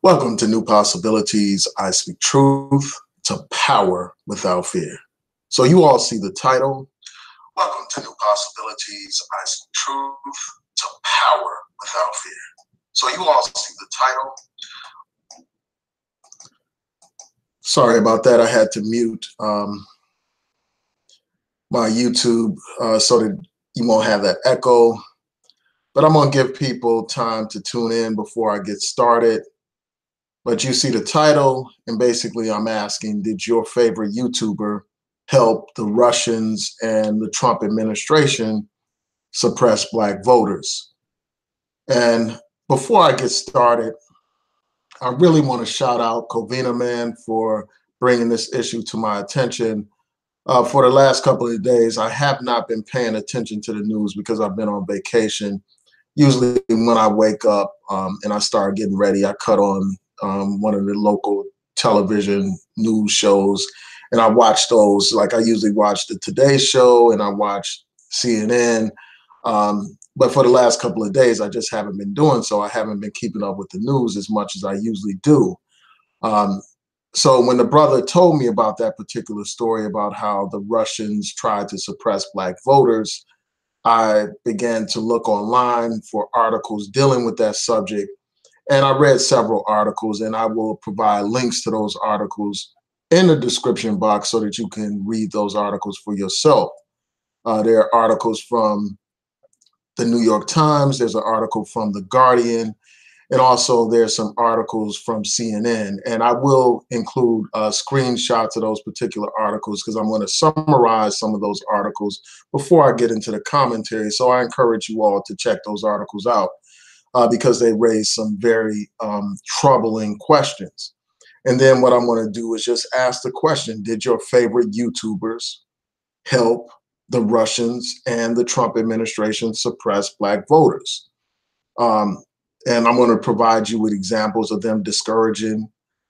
Welcome to New Possibilities. I speak truth to power without fear. So you all see the title. Welcome to New Possibilities. I speak truth to power without fear. So you all see the title. Sorry about that. I had to mute my YouTube so that you won't have that echo. But I'm going to give people time to tune in before I get started. But you see the title, and basically I'm asking, did your favorite YouTuber help the Russians and the Trump administration suppress Black voters? And before I get started, I really want to shout out Covina Man for bringing this issue to my attention. For the last couple of days, I have not been paying attention to the news because I've been on vacation. Usually when I wake up and I start getting ready, I cut on one of the local television news shows, and I watch those. Like I usually watch the Today Show and I watch CNN. But for the last couple of days, I just haven't been doing so. I haven't been keeping up with the news as much as I usually do. So when the brother told me about that particular story about how the Russians tried to suppress Black voters, I began to look online for articles dealing with that subject. And I read several articles, and I will provide links to those articles in the description box so that you can read those articles for yourself. There are articles from the New York Times, there's an article from The Guardian, and also there's some articles from CNN. And I will include screenshots of those particular articles because I'm going to summarize some of those articles before I get into the commentary. So I encourage you all to check those articles out because they raise some very troubling questions. And then what I'm going to do is just ask the question, did your favorite YouTubers help the Russians and the Trump administration suppress Black voters? And I'm going to provide you with examples of them discouraging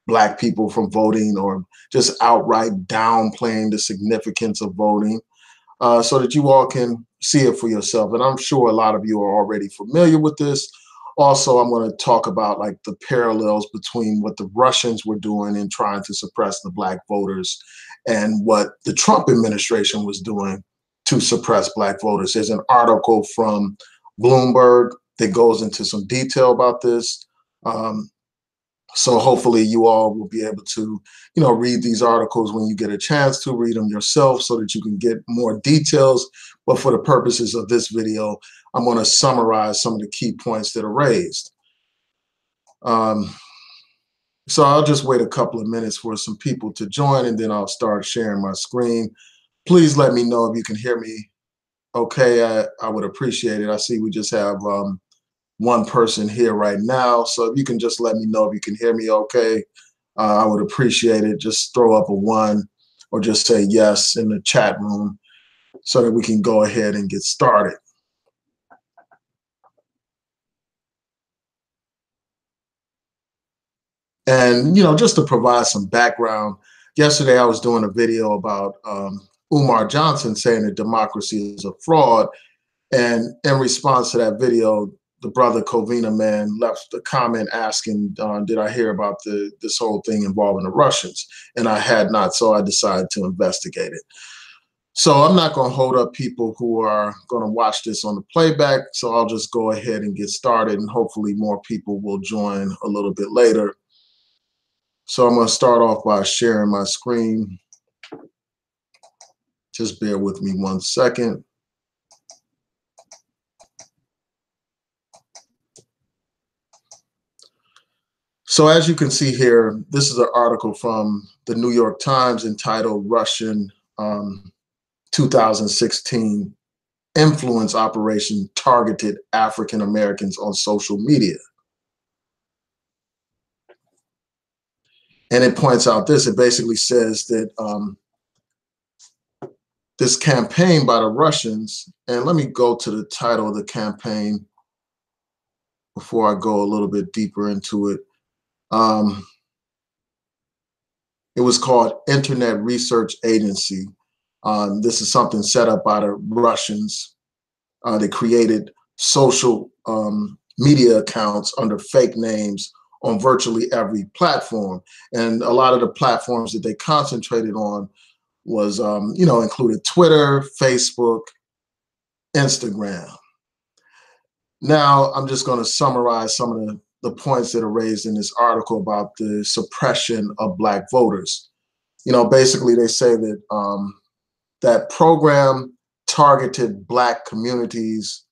Black people from voting or just outright downplaying the significance of voting so that you all can see it for yourself. And I'm sure a lot of you are already familiar with this. Also, I'm going to talk about like the parallels between what the Russians were doing in trying to suppress the Black voters and what the Trump administration was doing to suppress Black voters. There's an article from Bloomberg that goes into some detail about this. So hopefully you all will be able to, read these articles when you get a chance to read them yourself so that you can get more details. But for the purposes of this video, I'm going to summarize some of the key points that are raised. So I'll just wait a couple of minutes for some people to join, and then I'll start sharing my screen. Please let me know if you can hear me okay. I would appreciate it. I see we just have one person here right now. So if you can just let me know if you can hear me okay, I would appreciate it. Just throw up a 1 or just say yes in the chat room so that we can go ahead and get started. And, just to provide some background, yesterday I was doing a video about Umar Johnson saying that democracy is a fraud. And in response to that video, the brother Covina Man left a comment asking, did I hear about this whole thing involving the Russians? And I had not, so I decided to investigate it. So I'm not going to hold up people who are going to watch this on the playback, so I'll just go ahead and get started, and hopefully more people will join a little bit later. So I'm going to start off by sharing my screen. Just bear with me 1 second. So as you can see here, this is an article from the New York Times entitled Russian 2016 Influence Operation Targeted African Americans on Social Media. And it points out this, it basically says that this campaign by the Russians, and let me go to the title of the campaign before I go a little bit deeper into it. It was called Internet Research Agency. This is something set up by the Russians. They created social media accounts under fake names on virtually every platform. And a lot of the platforms that they concentrated on was, included Twitter, Facebook, Instagram. Now, I'm just going to summarize some of the points that are raised in this article about the suppression of Black voters. Basically they say that that program targeted Black communities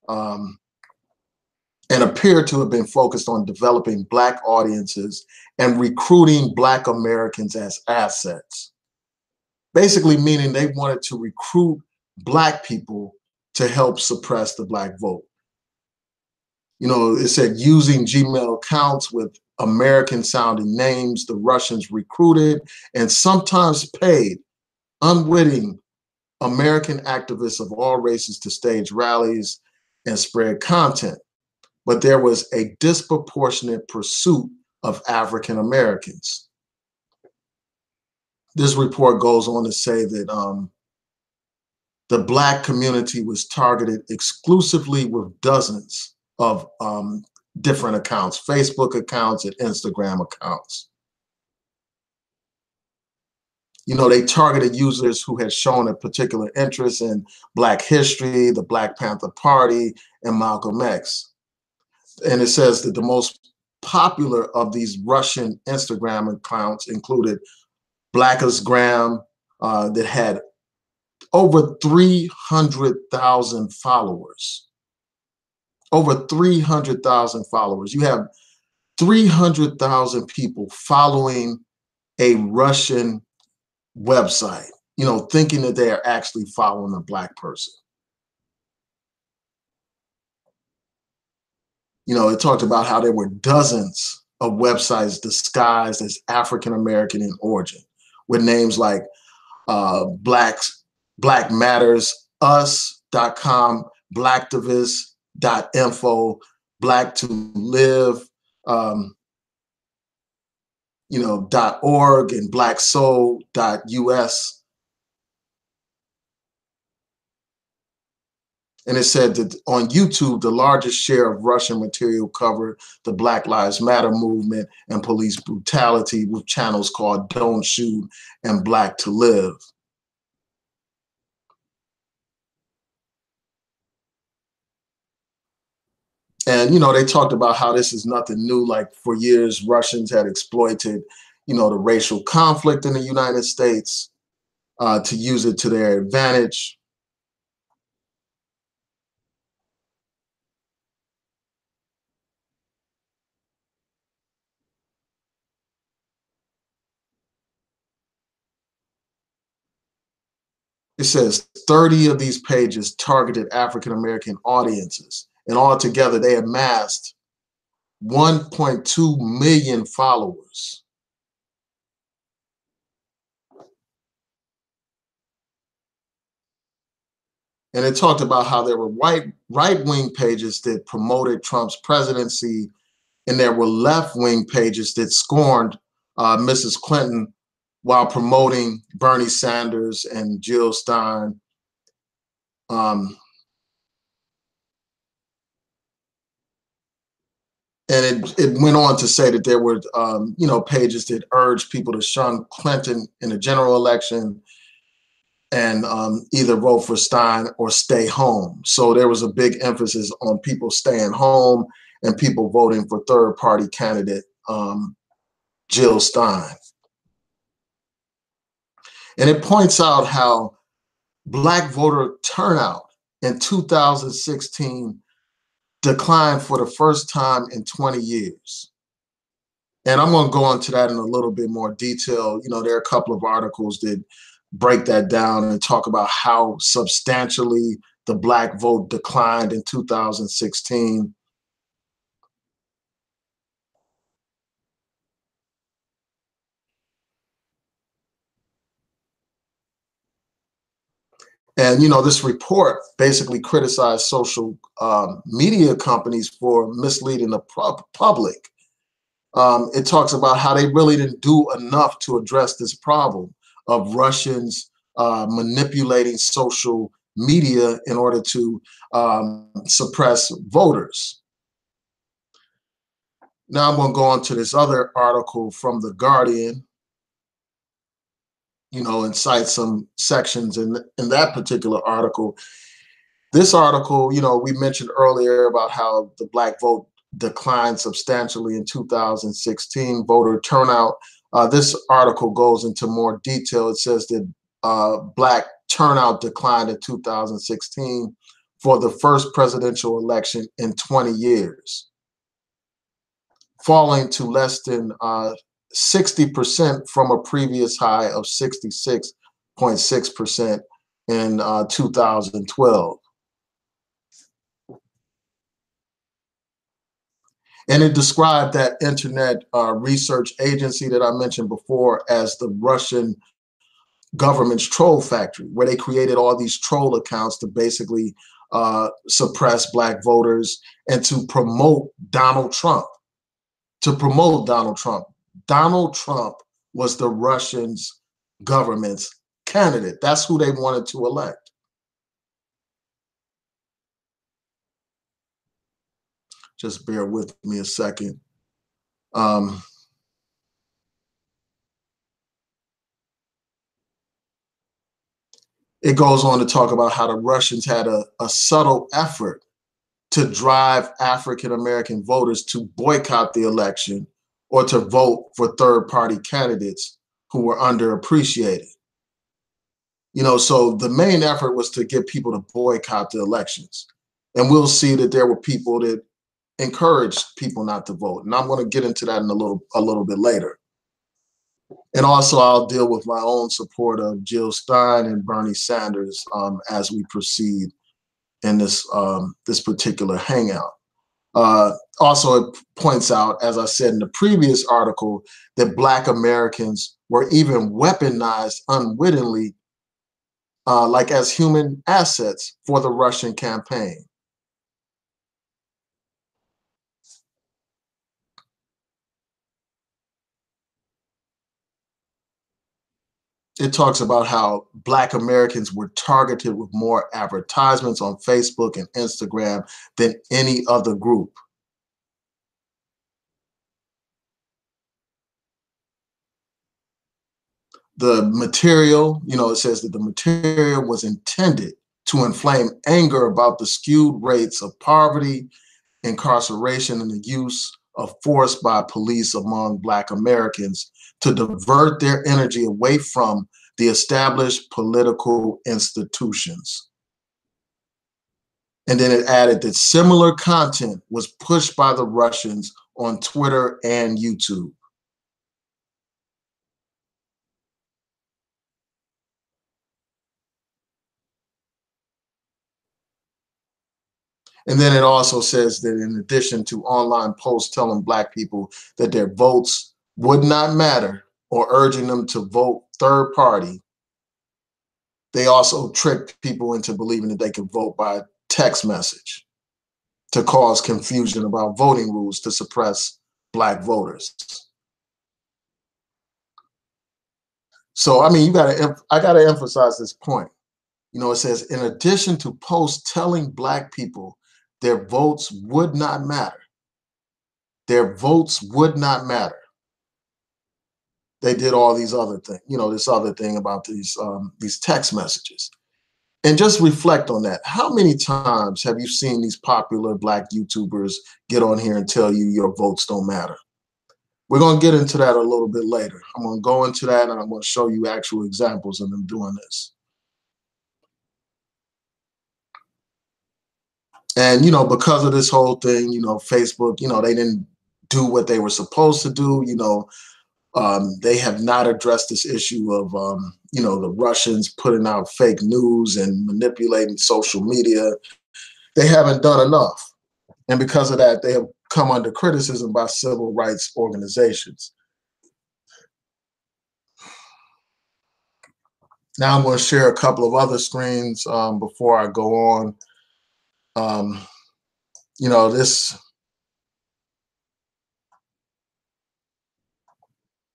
and appeared to have been focused on developing Black audiences and recruiting Black Americans as assets. Basically meaning they wanted to recruit Black people to help suppress the Black vote. It said using Gmail accounts with American sounding names, the Russians recruited and sometimes paid unwitting American activists of all races to stage rallies and spread content. But there was a disproportionate pursuit of African Americans. This report goes on to say that the Black community was targeted exclusively with dozens of different accounts, Facebook accounts and Instagram accounts. They targeted users who had shown a particular interest in Black history, the Black Panther Party, and Malcolm X. And it says that the most popular of these Russian Instagram accounts included Blackisgram, that had over 300,000 followers. Over 300,000 followers. You have 300,000 people following a Russian website, thinking that they are actually following a Black person. It talked about how there were dozens of websites disguised as African American in origin, with names like Black Matters Us.com, Blacktivist.info, Black to Live, .org and blacksoul.us. And it said that on YouTube, the largest share of Russian material covered the Black Lives Matter movement and police brutality, with channels called Don't Shoot and Black to Live. And, they talked about how this is nothing new. Like for years, Russians had exploited, the racial conflict in the United States to use it to their advantage. It says 30 of these pages targeted African-American audiences, and altogether they amassed 1.2 million followers. And it talked about how there were right-wing pages that promoted Trump's presidency, and there were left-wing pages that scorned Mrs. Clinton while promoting Bernie Sanders and Jill Stein. And it went on to say that there were, pages that urged people to shun Clinton in the general election and either vote for Stein or stay home. So there was a big emphasis on people staying home and people voting for third-party candidate Jill Stein. And it points out how Black voter turnout in 2016 declined for the first time in 20 years. And I'm going to go into that in a little bit more detail. There are a couple of articles that break that down and talk about how substantially the Black vote declined in 2016. And, this report basically criticized social media companies for misleading the public. It talks about how they really didn't do enough to address this problem of Russians manipulating social media in order to suppress voters. Now I'm going to go on to this other article from The Guardian, and cite some sections in that particular article. This article, we mentioned earlier about how the Black vote declined substantially in 2016 voter turnout. This article goes into more detail. It says that Black turnout declined in 2016 for the first presidential election in 20 years, falling to less than 60% from a previous high of 66.6% in 2012. And it described that internet research agency that I mentioned before as the Russian government's troll factory, where they created all these troll accounts to basically suppress Black voters and to promote Donald Trump. Donald Trump was the Russians' government's candidate. That's who they wanted to elect. Just bear with me a second. It goes on to talk about how the Russians had a subtle effort to drive African-American voters to boycott the election or to vote for third-party candidates who were underappreciated. So the main effort was to get people to boycott the elections. And we'll see that there were people that encouraged people not to vote. And I'm going to get into that in a little bit later. And also I'll deal with my own support of Jill Stein and Bernie Sanders as we proceed in this particular hangout. Also, it points out, as I said in the previous article, that Black Americans were even weaponized unwittingly, like as human assets for the Russian campaign. It talks about how Black Americans were targeted with more advertisements on Facebook and Instagram than any other group. The material, it says that the material was intended to inflame anger about the skewed rates of poverty, incarceration, and the use of force by police among Black Americans to divert their energy away from the established political institutions. And then it added that similar content was pushed by the Russians on Twitter and YouTube. And then it also says that in addition to online posts telling Black people that their votes would not matter or urging them to vote third party, they also tricked people into believing that they could vote by text message to cause confusion about voting rules to suppress Black voters. So, I mean, I got to emphasize this point. It says, in addition to posts telling Black people their votes would not matter, their votes would not matter, they did all these other things, this other thing about these text messages. And just reflect on that. How many times have you seen these popular Black YouTubers get on here and tell you your votes don't matter? We're going to get into that a little bit later. I'm going to go into that and I'm going to show you actual examples of them doing this. And, because of this whole thing, Facebook, they didn't do what they were supposed to do. They have not addressed this issue of, the Russians putting out fake news and manipulating social media. They haven't done enough. And because of that, they have come under criticism by civil rights organizations. Now I'm going to share a couple of other screens before I go on.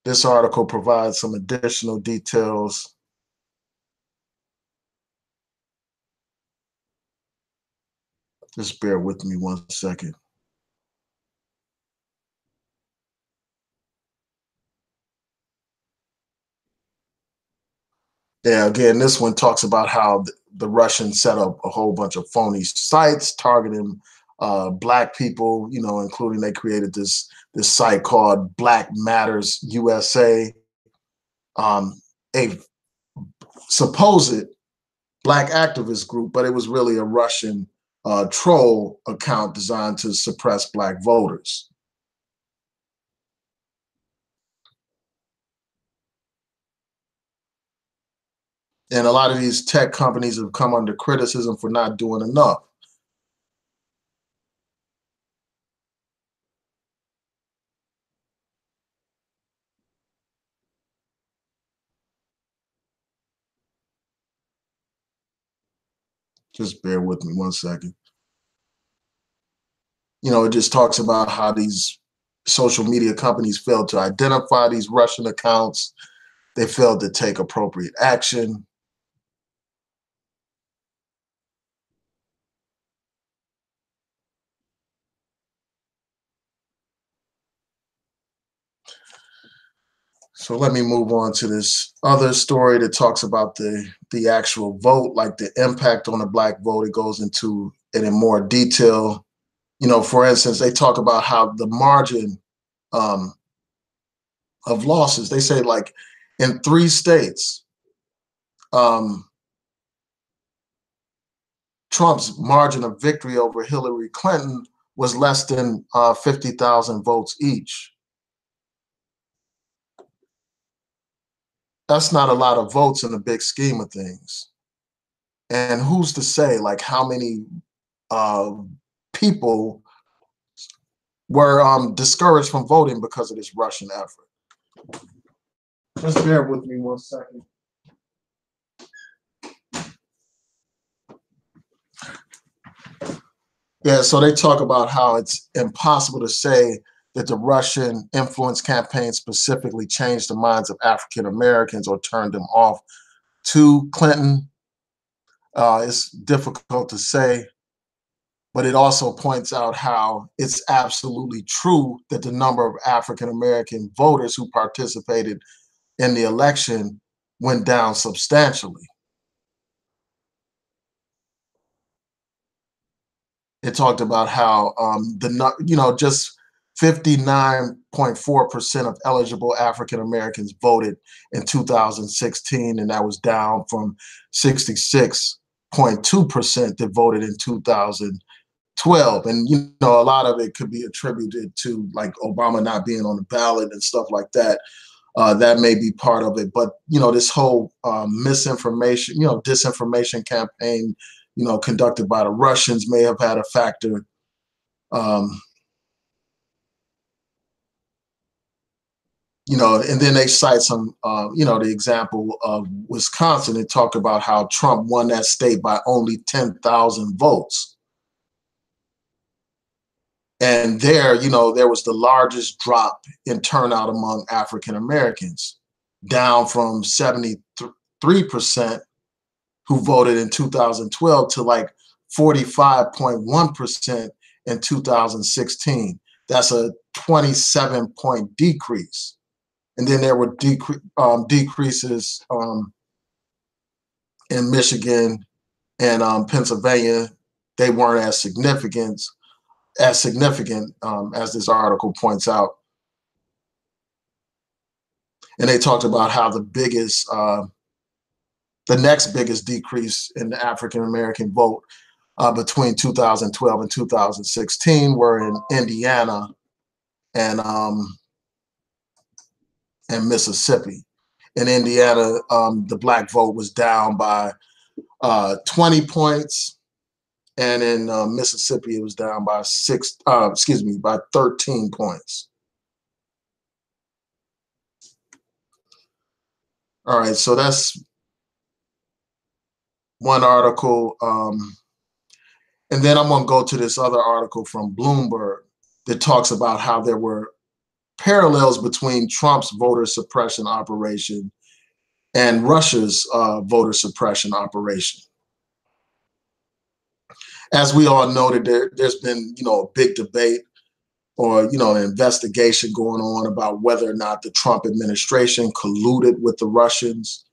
This article provides some additional details. Just bear with me one second. Yeah, again, this one talks about how the Russians set up a whole bunch of phony sites targeting Black people, including they created this site called Black Matters USA, a supposed Black activist group, but it was really a Russian troll account designed to suppress Black voters. And a lot of these tech companies have come under criticism for not doing enough. Just bear with me 1 second. It just talks about how these social media companies failed to identify these Russian accounts. They failed to take appropriate action. So let me move on to this other story that talks about the actual vote, like the impact on the Black vote. It goes into it in more detail. For instance, they talk about how the margin um, of losses, they say like in 3 states, um, Trump's margin of victory over Hillary Clinton was less than 50,000 votes each. That's not a lot of votes in the big scheme of things. And who's to say like how many uh, people were discouraged from voting because of this Russian effort? Just bear with me 1 second. Yeah, so they talk about how it's impossible to say that the Russian influence campaign specifically changed the minds of African Americans or turned them off to Clinton. It's difficult to say, but it also points out how it's absolutely true that the number of African American voters who participated in the election went down substantially. It talked about how just 59.4% of eligible African Americans voted in 2016, and that was down from 66.2% that voted in 2012. And a lot of it could be attributed to like Obama not being on the ballot and stuff like that. That may be part of it, but this whole misinformation, disinformation campaign, conducted by the Russians may have had a factor. Um, and then they cite some, the example of Wisconsin and talk about how Trump won that state by only 10,000 votes. And there was the largest drop in turnout among African Americans, down from 73% who voted in 2012 to like 45.1% in 2016. That's a 27-point decrease. And then there were decreases in Michigan and Pennsylvania. They weren't as significant as this article points out. And they talked about how the next biggest decrease in the African American vote between 2012 and 2016 were in Indiana and Mississippi. In Indiana, the Black vote was down by 20 points, and in Mississippi, it was down by by 13 points. All right, so that's one article. And then I'm going to go to this other article from Bloomberg that talks about how there were parallels between Trump's voter suppression operation and Russia's voter suppression operation. As we all noted, there's been, a big debate or, an investigation going on about whether or not the Trump administration colluded with the Russians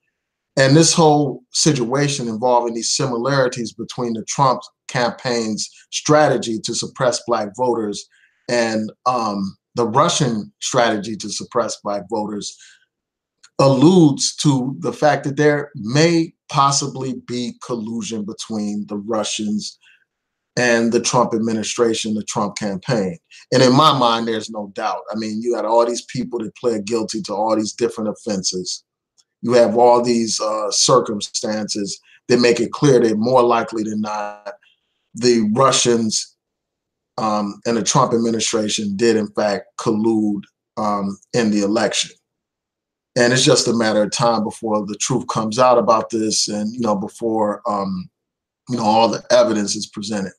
And this whole situation involving these similarities between the Trump campaign's strategy to suppress Black voters and the Russian strategy to suppress Black voters alludes to the fact that there may possibly be collusion between the Russians and the Trump administration, the Trump campaign. And in my mind, there's no doubt. I mean, you got all these people that pled guilty to all these different offenses. You have all these circumstances that make it clear that more likely than not, the Russians and the Trump administration did in fact collude in the election. And it's just a matter of time before the truth comes out about this, and before all the evidence is presented.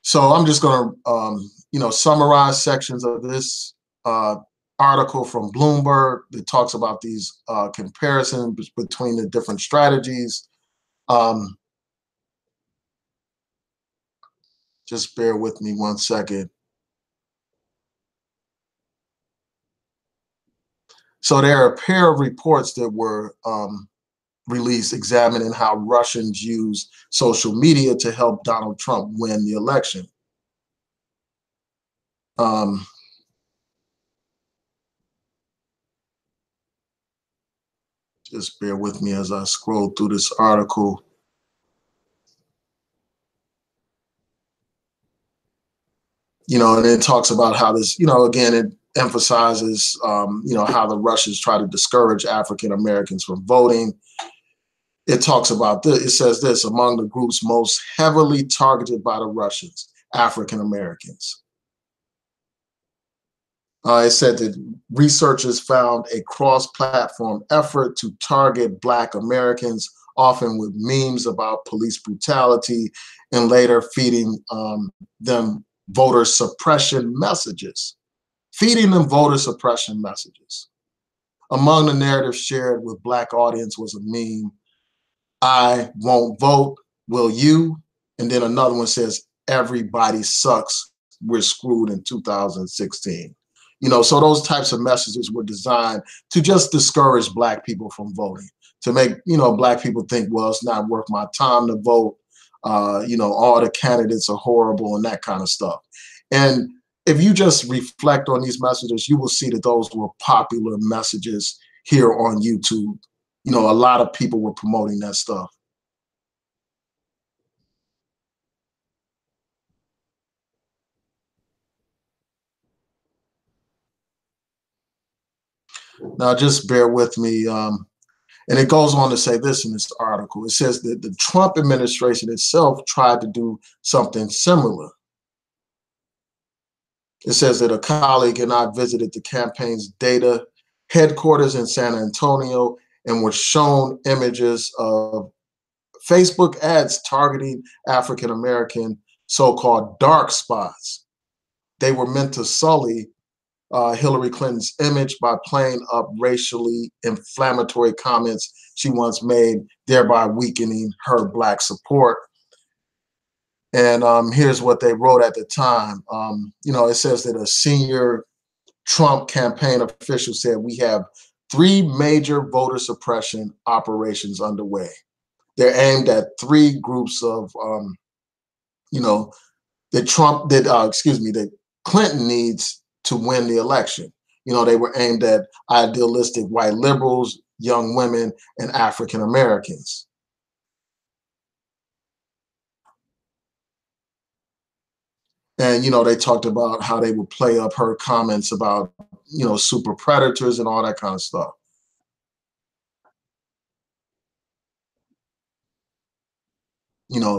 So I'm just going to summarize sections of this article from Bloomberg that talks about these comparisons between the different strategies. Just bear with me 1 second. So there are a pair of reports that were released examining how Russians use social media to help Donald Trump win the election. Just bear with me as I scroll through this article. And it talks about how this, again, it emphasizes, how the Russians try to discourage African Americans from voting. It talks about this. It says this: among the groups most heavily targeted by the Russians, African Americans. It said that researchers found a cross-platform effort to target Black Americans, often with memes about police brutality, and later feeding them voter suppression messages. Feeding them voter suppression messages. Among the narratives shared with Black audience was a meme: "I won't vote, will you?" And then another one says, "Everybody sucks, we're screwed in 2016." So those types of messages were designed to just discourage Black people from voting, to make, Black people think, well, it's not worth my time to vote. All the candidates are horrible and that kind of stuff. And if you just reflect on these messages, you will see that those were popular messages here on YouTube. A lot of people were promoting that stuff. Now, just bear with me. And it goes on to say this in this article. It says that the Trump administration itself tried to do something similar. It says that a colleague and I visited the campaign's data headquarters in San Antonio and were shown images of Facebook ads targeting African American so-called dark spots. They were meant to sully Hillary Clinton's image by playing up racially inflammatory comments she once made, thereby weakening her Black support. And here's what they wrote at the time. It says that a senior Trump campaign official said, "We have 3 major voter suppression operations underway. They're aimed at 3 groups of, that Clinton needs to win the election." They were aimed at idealistic white liberals, young women, and African Americans. And, they talked about how they would play up her comments about, super predators and all that kind of stuff.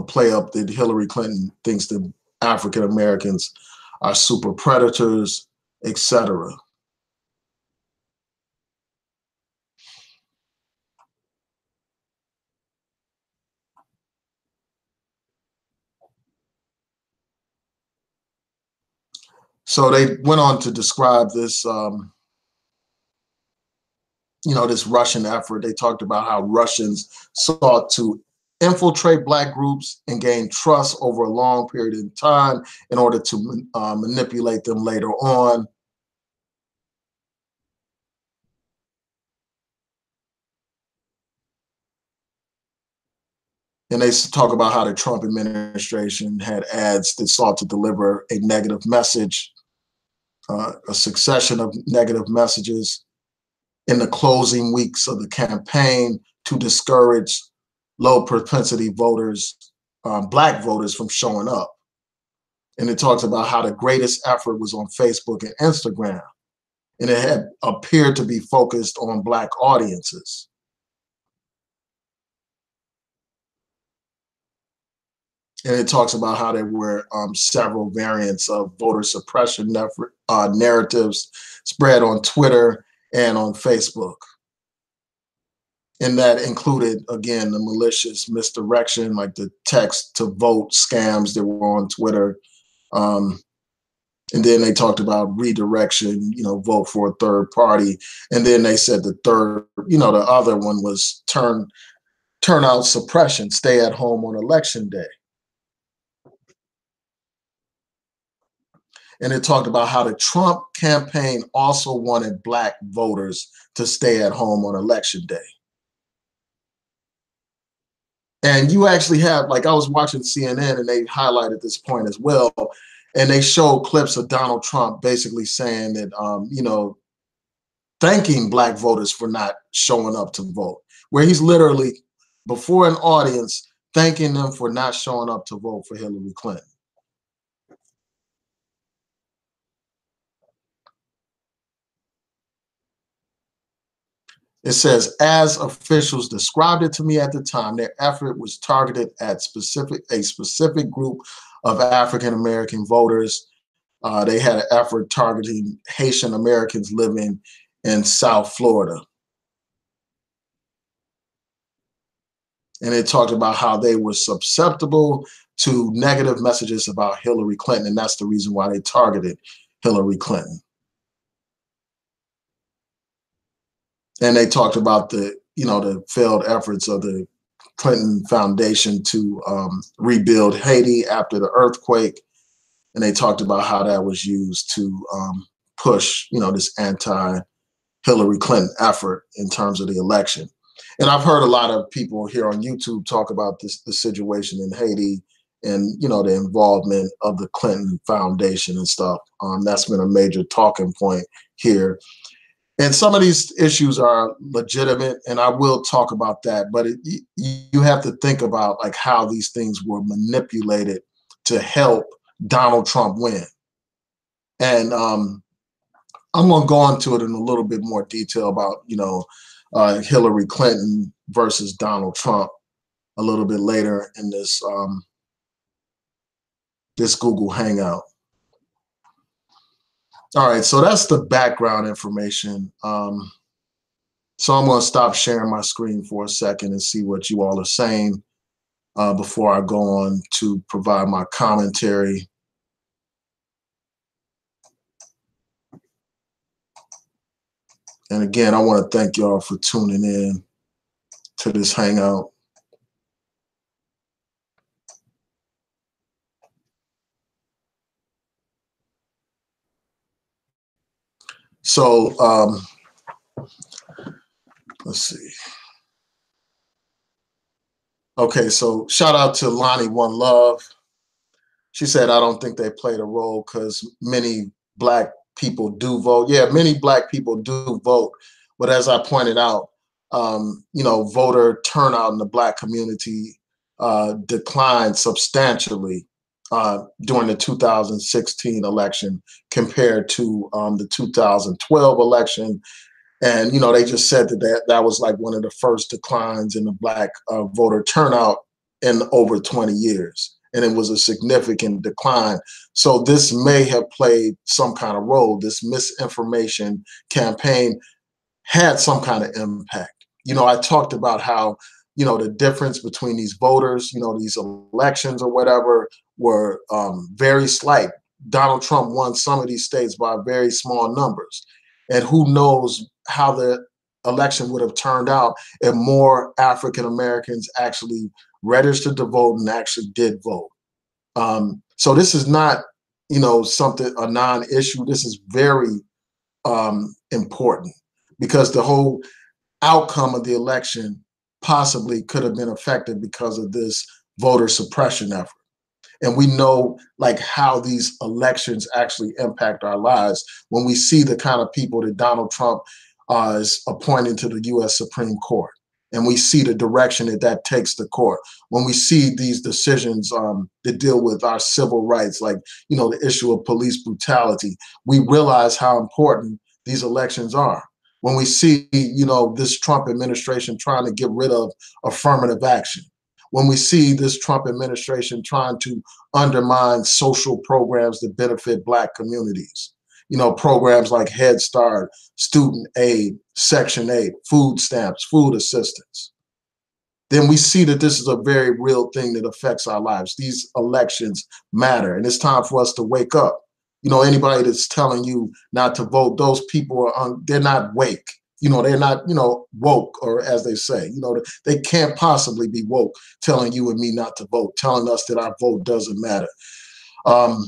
Play up that Hillary Clinton thinks that African Americans are super predators, etc. So they went on to describe this, this Russian effort. They talked about how Russians sought to infiltrate Black groups and gain trust over a long period of time in order to manipulate them later on. And they talk about how the Trump administration had ads that sought to deliver a negative message, a succession of negative messages in the closing weeks of the campaign to discourage low propensity voters, Black voters, from showing up. And it talks about how the greatest effort was on Facebook and Instagram, and it had appeared to be focused on Black audiences. And it talks about how there were several variants of voter suppression narratives spread on Twitter and on Facebook. And that included, again, the malicious misdirection, like the text to vote scams that were on Twitter. And then they talked about redirection, vote for a third party. And then they said the third, the other one was turnout suppression, stay at home on election day. And it talked about how the Trump campaign also wanted Black voters to stay at home on election day. And you actually have, like, I was watching CNN and they highlighted this point as well. And they showed clips of Donald Trump basically saying that, thanking Black voters for not showing up to vote, where he's literally before an audience thanking them for not showing up to vote for Hillary Clinton. It says, as officials described it to me at the time, their effort was targeted at a specific group of African-American voters. They had an effort targeting Haitian Americans living in South Florida. And it talked about how they were susceptible to negative messages about Hillary Clinton, and that's the reason why they targeted Hillary Clinton. And they talked about the failed efforts of the Clinton Foundation to rebuild Haiti after the earthquake. And they talked about how that was used to push, this anti-Hillary Clinton effort in terms of the election. And I've heard a lot of people here on YouTube talk about the situation in Haiti and, the involvement of the Clinton Foundation and stuff. That's been a major talking point here. And some of these issues are legitimate, and I will talk about that. But you have to think about like how these things were manipulated to help Donald Trump win. And I'm going to go into it in a little bit more detail about, Hillary Clinton versus Donald Trump a little bit later in this this Google Hangout. All right, so that's the background information. So I'm going to stop sharing my screen for a second and see what you all are saying before I go on to provide my commentary. And again, I want to thank y'all for tuning in to this Hangout. So let's see. Okay, so shout out to Lonnie One Love. She said, I don't think they played a role because many Black people do vote. Yeah, many Black people do vote. But as I pointed out, voter turnout in the Black community declined substantially during the 2016 election compared to the 2012 election. And, they just said that was like one of the first declines in the Black voter turnout in over 20 years. And it was a significant decline. So this may have played some kind of role. This misinformation campaign had some kind of impact. I talked about how, the difference between these voters, these elections or whatever were very slight. Donald Trump won some of these states by very small numbers. And who knows how the election would have turned out if more African Americans actually registered to vote and actually did vote. So this is not, a non-issue. This is very important because the whole outcome of the election possibly could have been affected because of this voter suppression effort. And we know like how these elections actually impact our lives when we see the kind of people that Donald Trump is appointing to the U.S. Supreme Court. And we see the direction that that takes the court. When we see these decisions that deal with our civil rights, like, you know, the issue of police brutality, we realize how important these elections are. When we see, you know, this Trump administration trying to get rid of affirmative action, when we see this Trump administration trying to undermine social programs that benefit Black communities, you know, programs like Head Start, student aid, Section 8, food stamps, food assistance, then we see that this is a very real thing that affects our lives. These elections matter, and it's time for us to wake up. You know, anybody that's telling you not to vote, those people are they're not wake. You know, they're not, you know, woke, or as they say, you know, they can't possibly be woke, telling you and me not to vote, telling us that our vote doesn't matter. Um,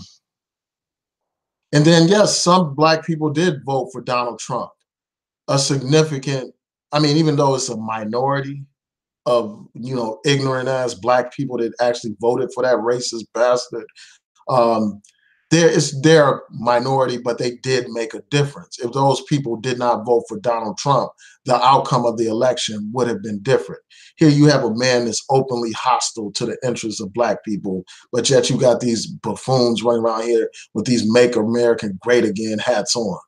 and then, yes, some Black people did vote for Donald Trump. A significant, I mean, even though it's a minority of, you know, ignorant ass Black people that actually voted for that racist bastard, um, there is their minority, but they did make a difference. If those people did not vote for Donald Trump, the outcome of the election would have been different. Here you have a man that's openly hostile to the interests of Black people, but yet you got these buffoons running around here with these Make America Great Again hats on,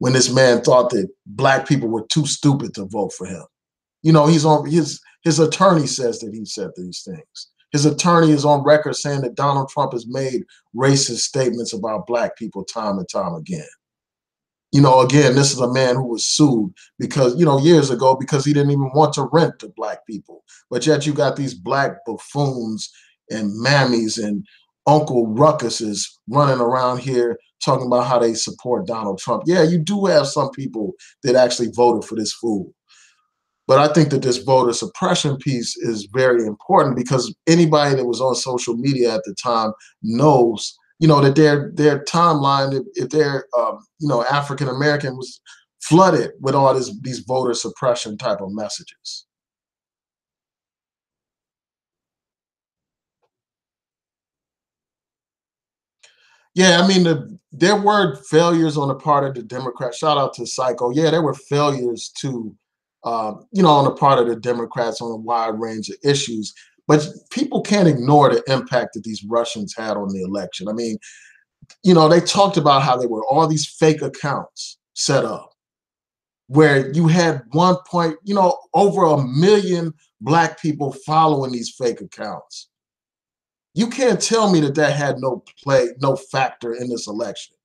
when this man thought that Black people were too stupid to vote for him. You know, he's on his attorney says that he said these things. His attorney is on record saying that Donald Trump has made racist statements about Black people time and time again. You know, again, this is a man who was sued because, you know, years ago, because he didn't even want to rent to Black people. But yet you got these Black buffoons and mammies and Uncle Ruckuses running around here talking about how they support Donald Trump. Yeah, you do have some people that actually voted for this fool. But I think that this voter suppression piece is very important because anybody that was on social media at the time knows, you know, that their timeline, if they're, you know, African American, was flooded with all these voter suppression type of messages. Yeah, I mean, there were failures on the part of the Democrats. Shout out to Psycho. Yeah, there were failures to, you know, on the part of the Democrats on a wide range of issues. But people can't ignore the impact that these Russians had on the election. I mean, you know, they talked about how there were all these fake accounts set up where you had one point, you know, over 1 million Black people following these fake accounts. You can't tell me that that had no play, no factor in this election.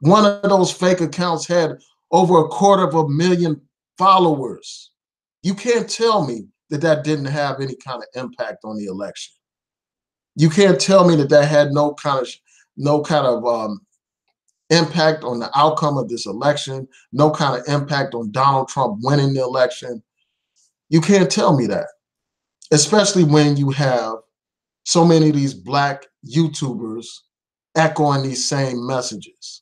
One of those fake accounts had over 250,000 followers. You can't tell me that that didn't have any kind of impact on the election. You can't tell me that that had no kind of impact on the outcome of this election, no kind of impact on Donald Trump winning the election. You can't tell me that, especially when you have so many of these Black YouTubers echoing these same messages.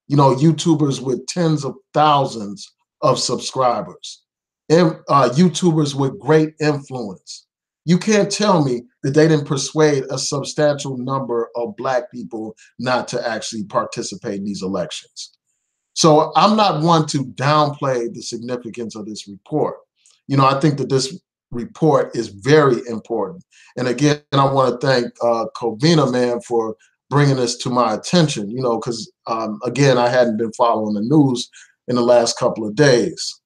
You know, YouTubers with tens of thousands of subscribers, and YouTubers with great influence. You can't tell me that they didn't persuade a substantial number of Black people not to actually participate in these elections. So I'm not one to downplay the significance of this report. You know, I think that this report is very important. And again, I want to thank Covina, man, for bringing this to my attention, you know, because again, I hadn't been following the news in the last couple of days.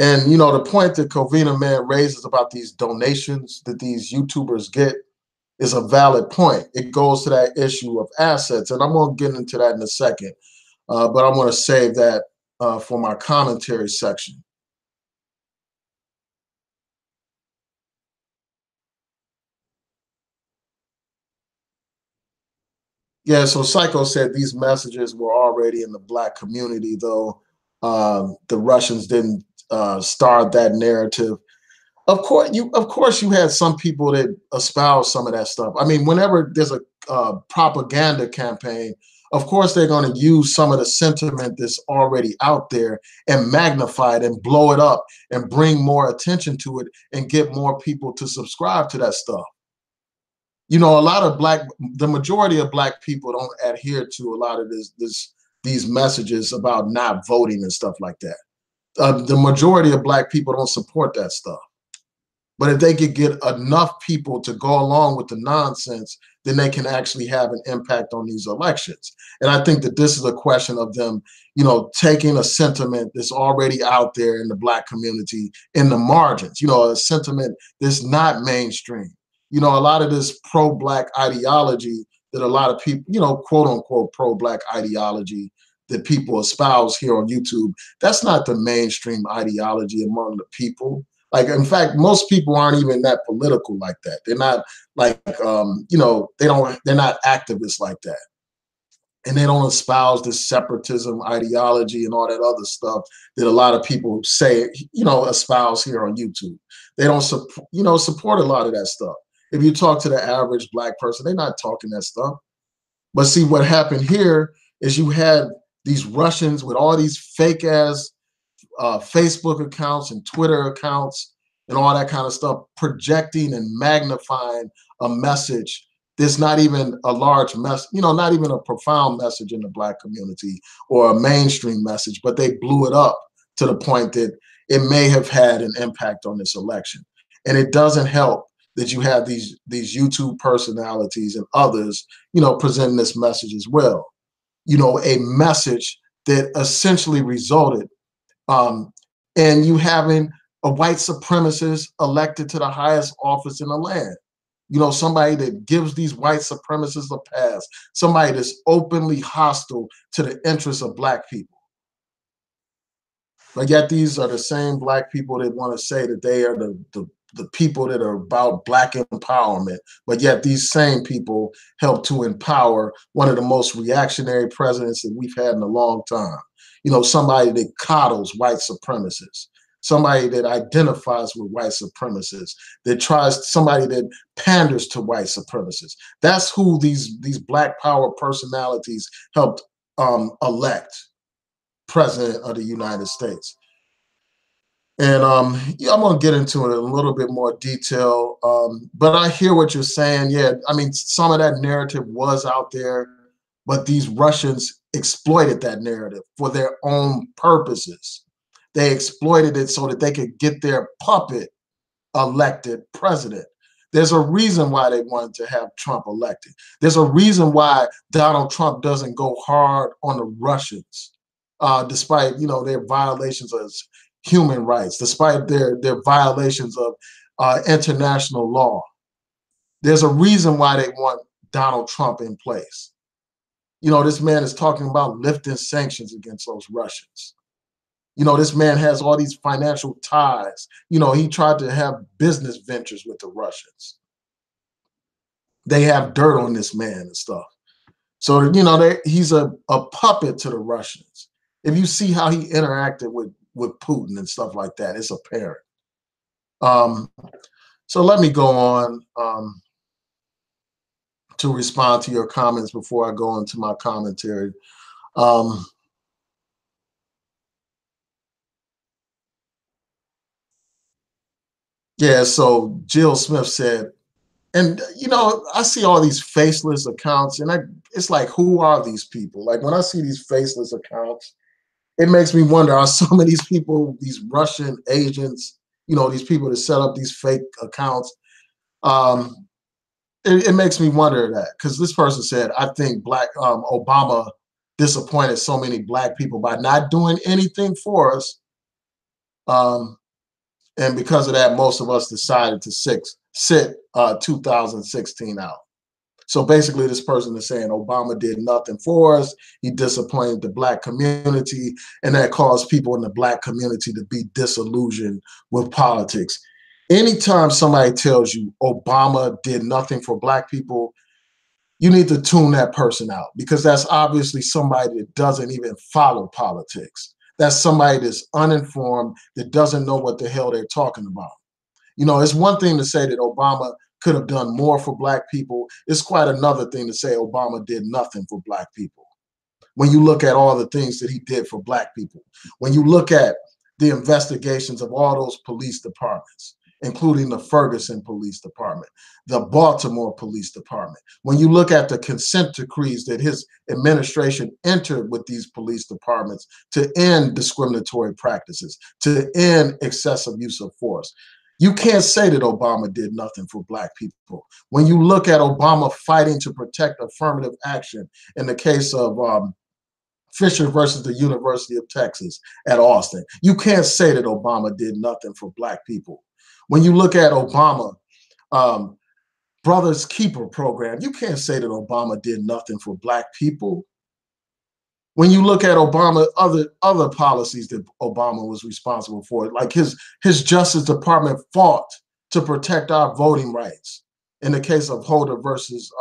And, you know, the point that Covina, man, raises about these donations that these YouTubers get is a valid point. It goes to that issue of assets. And I'm going to get into that in a second. But I'm going to save that for my commentary section. Yeah, so Psycho said these messages were already in the Black community, though the Russians didn't start that narrative. Of course, you had some people that espouse some of that stuff. I mean, whenever there's a propaganda campaign, Of course, they're going to use some of the sentiment that's already out there and magnify it and blow it up and bring more attention to it and get more people to subscribe to that stuff. You know, the majority of black people don't adhere to a lot of these messages about not voting and stuff like that. The majority of black people don't support that stuff. But if they could get enough people to go along with the nonsense, then they can actually have an impact on these elections. And I think that this is a question of them, you know, taking a sentiment that's already out there in the black community in the margins, you know, a sentiment that's not mainstream. You know, a lot of this pro-black ideology that a lot of people, you know, quote unquote pro-black ideology that people espouse here on YouTube, that's not the mainstream ideology among the people. Like, in fact, most people aren't even that political like that. They're not like, you know, they're not activists like that. And they don't espouse this separatism ideology and all that other stuff that a lot of people say, you know, espouse here on YouTube. They don't, you know, support a lot of that stuff. If you talk to the average black person, they're not talking that stuff. But see, what happened here is you had these Russians with all these fake ass Facebook accounts and Twitter accounts and all that kind of stuff, projecting and magnifying a message that's not even a large mess, you know, not even a profound message in the black community or a mainstream message, but they blew it up to the point that it may have had an impact on this election. And it doesn't help that you have these YouTube personalities and others, you know, presenting this message as well. You know, a message that essentially resulted and you having a white supremacist elected to the highest office in the land. You know, somebody that gives these white supremacists a pass, somebody that's openly hostile to the interests of black people. But yet these are the same black people that want to say that they are the people that are about black empowerment, but yet these same people help to empower one of the most reactionary presidents that we've had in a long time. You know, somebody that coddles white supremacists, somebody that identifies with white supremacists, somebody that panders to white supremacists. That's who these black power personalities helped elect president of the United States. And yeah, I'm gonna get into it in a little bit more detail, but I hear what you're saying. Yeah, I mean, some of that narrative was out there, but these Russians exploited that narrative for their own purposes. They exploited it so that they could get their puppet elected president. There's a reason why they wanted to have Trump elected. There's a reason why Donald Trump doesn't go hard on the Russians, despite, you know, their violations of human rights, despite their violations of international law. There's a reason why they want Donald Trump in place. You know, this man is talking about lifting sanctions against those Russians. You know, this man has all these financial ties. You know, he tried to have business ventures with the Russians. They have dirt on this man and stuff. So, you know, he's a puppet to the Russians. If you see how he interacted with Putin and stuff like that, it's apparent. So let me go on to respond to your comments before I go into my commentary. Yeah, so Jill Smith said, and you know, I see all these faceless accounts, and it's like, who are these people? Like when I see these faceless accounts, it makes me wonder, are some of these people, these Russian agents, you know, these people that set up these fake accounts, it makes me wonder that, because this person said, I think Obama disappointed so many black people by not doing anything for us. And because of that, most of us decided to sit 2016 out. So basically, this person is saying Obama did nothing for us. He disappointed the black community, and that caused people in the black community to be disillusioned with politics. Anytime somebody tells you Obama did nothing for black people, you need to tune that person out, because that's obviously somebody that doesn't even follow politics. That's somebody that's uninformed, that doesn't know what the hell they're talking about. You know, it's one thing to say that Obama could have done more for black people. It's quite another thing to say Obama did nothing for black people. when you look at all the things that he did for black people, when you look at the investigations of all those police departments, including the Ferguson Police Department, the Baltimore Police Department, when you look at the consent decrees that his administration entered with these police departments to end discriminatory practices, to end excessive use of force, you can't say that Obama did nothing for black people. When you look at Obama fighting to protect affirmative action in the case of Fisher versus the University of Texas at Austin, you can't say that Obama did nothing for black people. When you look at Obama, Brothers Keeper program, you can't say that Obama did nothing for black people. When you look at Obama, other policies that Obama was responsible for, like his Justice Department fought to protect our voting rights in the case of Holder versus,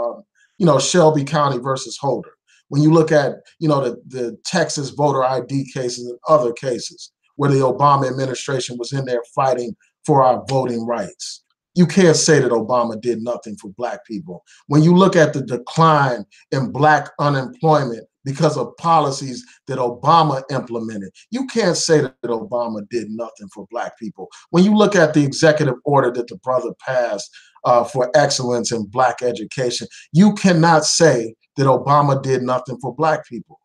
Shelby County versus Holder. When you look at, the Texas voter ID cases and other cases where the Obama administration was in there fighting for our voting rights. You can't say that Obama did nothing for black people. When you look at the decline in black unemployment because of policies that Obama implemented, you can't say that Obama did nothing for black people. When you look at the executive order that the brother passed for excellence in black education, you cannot say that Obama did nothing for black people.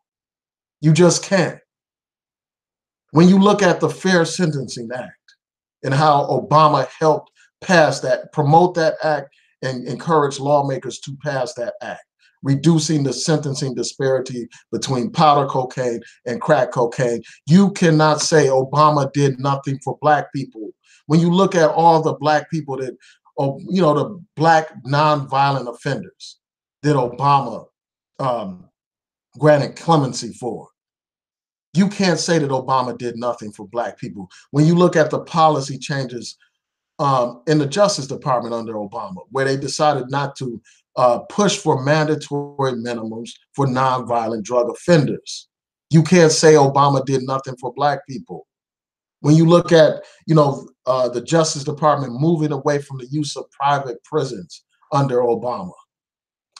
You just can't. When you look at the Fair Sentencing Act and how Obama helped pass that, promote that act, and encourage lawmakers to pass that act, reducing the sentencing disparity between powder cocaine and crack cocaine, you cannot say Obama did nothing for black people. When you look at all the black people that, the black nonviolent offenders that Obama granted clemency for, you can't say that Obama did nothing for black people. When you look at the policy changes in the Justice Department under Obama, where they decided not to push for mandatory minimums for nonviolent drug offenders, you can't say Obama did nothing for black people. When you look at, the Justice Department moving away from the use of private prisons under Obama,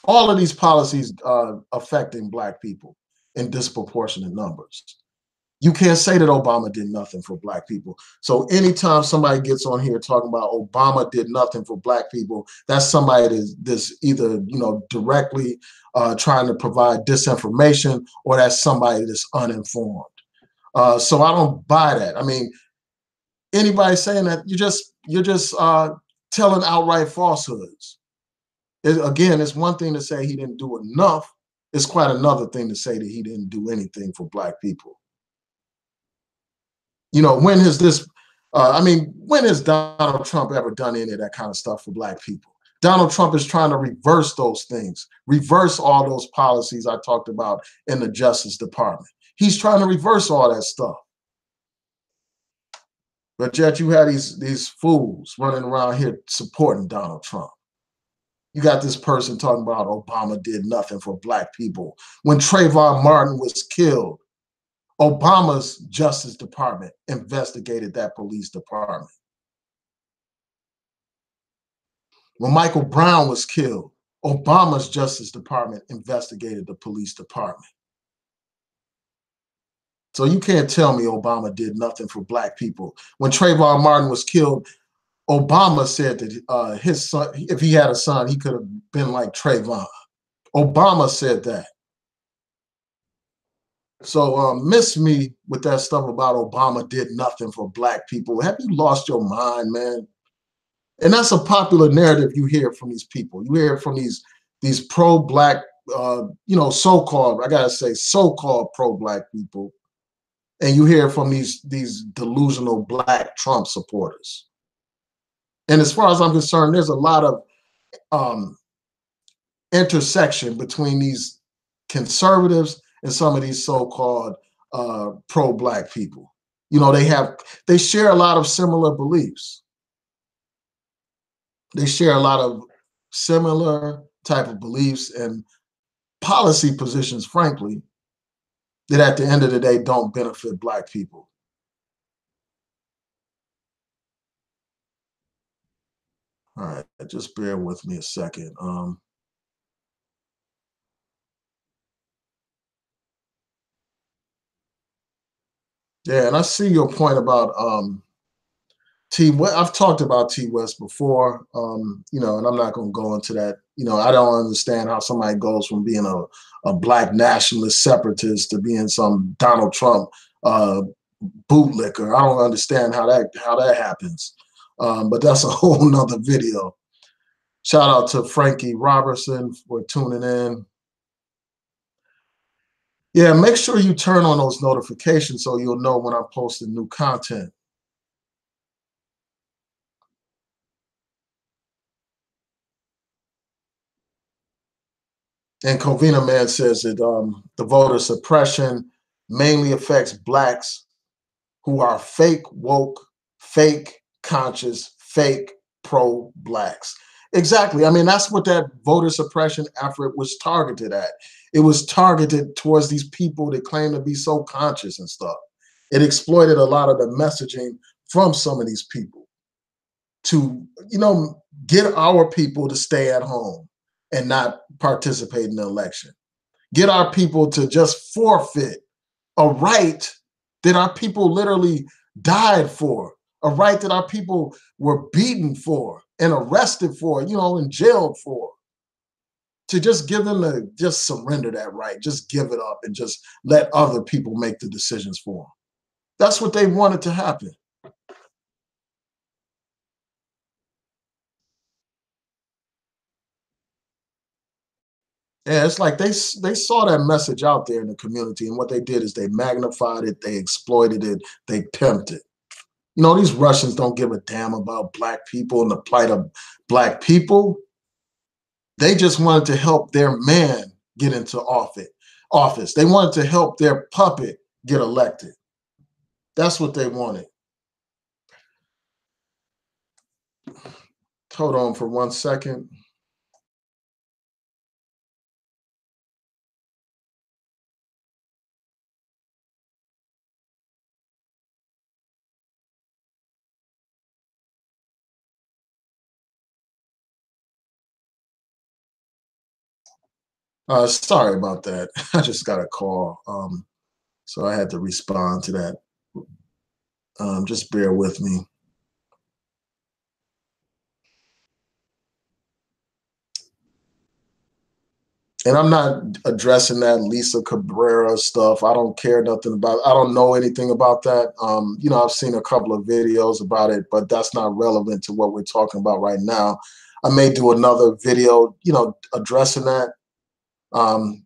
all of these policies affecting black people in disproportionate numbers. You can't say that Obama did nothing for black people. So anytime somebody gets on here talking about Obama did nothing for black people, that's somebody that's either, directly trying to provide disinformation, or that's somebody that's uninformed. So I don't buy that. I mean, anybody saying that, you're just telling outright falsehoods. Again, it's one thing to say he didn't do enough. It's quite another thing to say that he didn't do anything for black people. When has when has Donald Trump ever done any of that kind of stuff for black people? Donald Trump is trying to reverse those things, reverse all those policies I talked about in the Justice Department. He's trying to reverse all that stuff. But yet you have these fools running around here supporting Donald Trump. You got this person talking about Obama did nothing for black people. When Trayvon Martin was killed, Obama's Justice Department investigated that police department. When Michael Brown was killed, Obama's Justice Department investigated the police department. So you can't tell me Obama did nothing for black people. When Trayvon Martin was killed, Obama said that his son, if he had a son, he could have been like Trayvon. Obama said that. So miss me with that stuff about Obama did nothing for black people. Have you lost your mind, man? And that's a popular narrative you hear from these people. You hear from these pro-black, so-called, I gotta say, so-called pro-black people, and you hear from these delusional black Trump supporters. And as far as I'm concerned, there's a lot of intersection between these conservatives and some of these so-called pro-black people. They share a lot of similar beliefs. They share a lot of similar type of beliefs and policy positions, frankly, that at the end of the day don't benefit black people. All right, just bear with me a second. Yeah, and I see your point about T. I've talked about T. West before, you know, and I'm not going to go into that. You know, I don't understand how somebody goes from being a black nationalist separatist to being some Donald Trump uh, bootlicker. I don't understand how that happens. But that's a whole nother video. Shout out to Frankie Robertson for tuning in. Yeah, make sure you turn on those notifications so you'll know when I'm posting new content. And Covina Man says that the voter suppression mainly affects blacks who are fake woke, fake conscious, fake pro-blacks. Exactly. I mean, that's what that voter suppression effort was targeted at. It was targeted towards these people that claim to be so conscious and stuff. It exploited a lot of the messaging from some of these people to, you know, get our people to stay at home and not participate in the election. Get our people to just forfeit a right that our people literally died for, a right that our people were beaten for and arrested for, you know, and jailed for. To just give them just surrender that right, just give it up and just let other people make the decisions for them. That's what they wanted to happen. Yeah, it's like they saw that message out there in the community, and what they did is they magnified it, they exploited it, they pimped it. You know, these Russians don't give a damn about black people and the plight of black people. They just wanted to help their man get into office. They wanted to help their puppet get elected. That's what they wanted. Hold on for 1 second. Sorry about that. I just got a call. So I had to respond to that. Just bear with me. And I'm not addressing that Lisa Cabrera stuff. I don't care nothing about. I don't know anything about that. You know, I've seen a couple of videos about it, but that's not relevant to what we're talking about right now. I may do another video, you know, addressing that. Um,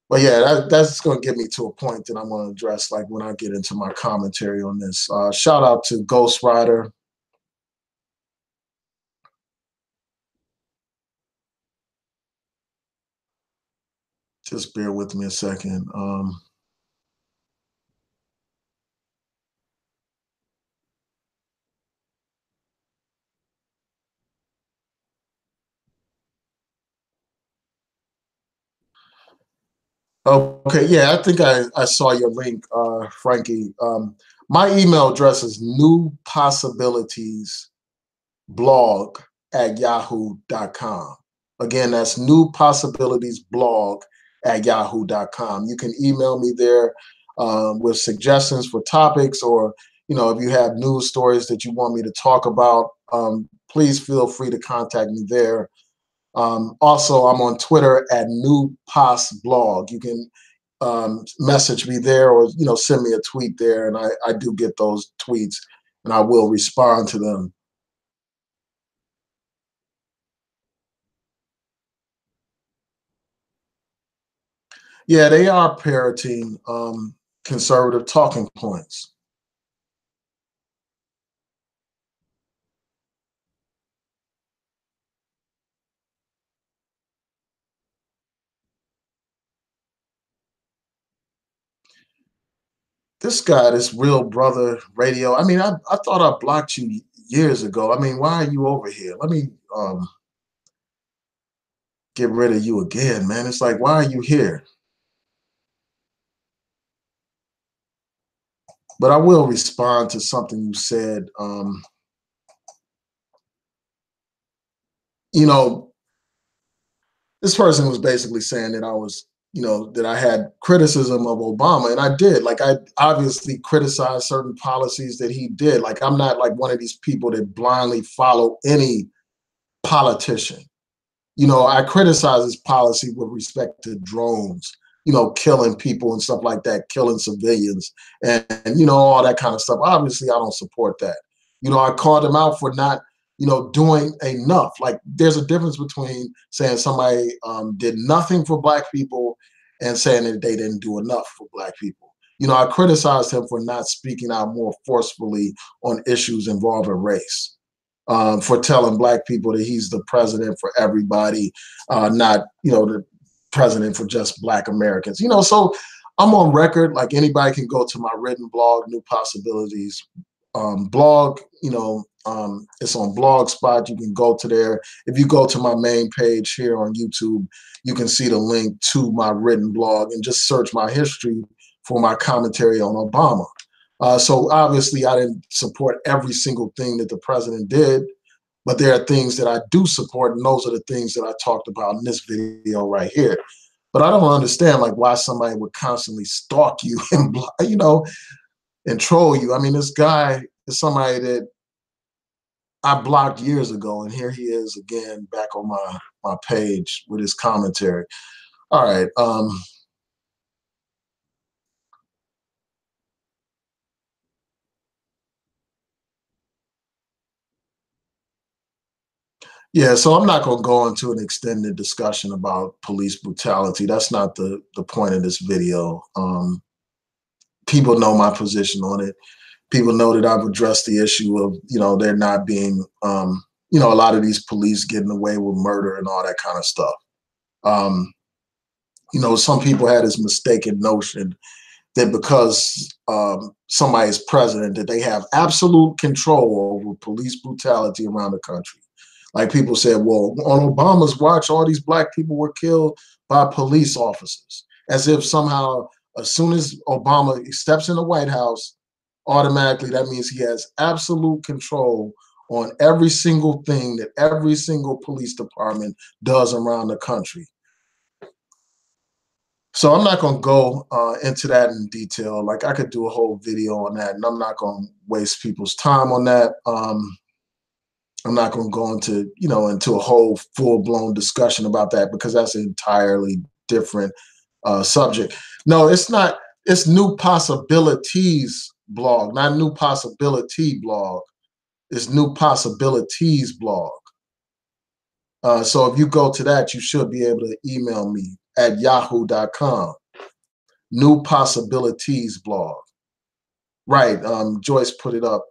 but yeah, that's going to get me to a point that I'm going to address, like when I get into my commentary on this. Shout out to Ghost Rider. Just bear with me a second. Okay, yeah, I think I saw your link, Frankie. My email address is newpossibilitiesblog@yahoo.com. Again, that's newpossibilitiesblog@yahoo.com. You can email me there with suggestions for topics, or you know, if you have news stories that you want me to talk about, please feel free to contact me there. Also, I'm on Twitter at newpossblog. You can message me there, or you know, send me a tweet there, and I do get those tweets, and I will respond to them. Yeah, they are parroting conservative talking points. This guy, this real brother radio. I mean, I thought I blocked you years ago. I mean, why are you over here? Let me get rid of you again, man. It's like, why are you here? But I will respond to something you said. You know, this person was basically saying that I was that I had criticism of Obama, and I did. Like, I obviously criticized certain policies that he did. Like, I'm not like one of these people that blindly follow any politician. I criticize his policy with respect to drones, killing people and stuff like that, killing civilians, and all that kind of stuff. Obviously, I don't support that. I called him out for not, doing enough. Like, there's a difference between saying somebody did nothing for Black people and saying that they didn't do enough for Black people. I criticized him for not speaking out more forcefully on issues involving race. For telling Black people that he's the president for everybody, not, the president for just Black Americans. So I'm on record. Like, anybody can go to my written blog, New Possibilities blog. It's on Blogspot. You can go to there. If you go to my main page here on YouTube, you can see the link to my written blog and just search my history for my commentary on Obama. So obviously, I didn't support every single thing that the president did, but there are things that I do support, and those are the things that I talked about in this video right here. But I don't understand, like, why somebody would constantly stalk you and, and troll you. I mean, this guy is somebody that I blocked years ago, and here he is again back on my page with his commentary. All right. Yeah, so I'm not going to go into an extended discussion about police brutality. That's not the point of this video. People know my position on it. People know that I've addressed the issue of, there not being, a lot of these police getting away with murder and all that kind of stuff. Some people had this mistaken notion that because somebody's president, that they have absolute control over police brutality around the country. Like, people said, well, on Obama's watch, all these Black people were killed by police officers, as if somehow, as soon as Obama steps in the White House, automatically that means he has absolute control on every single thing that every single police department does around the country. So I'm not going to go into that in detail. Like, I could do a whole video on that, and I'm not going to waste people's time on that. I'm not going to go into, into a whole full-blown discussion about that, because that's an entirely different subject. No, it's not. It's New Possibilities blog, not New Possibility blog. It's New Possibilities blog. So if you go to that, you should be able to email me at yahoo.com. New Possibilities blog. Right. Joyce put it up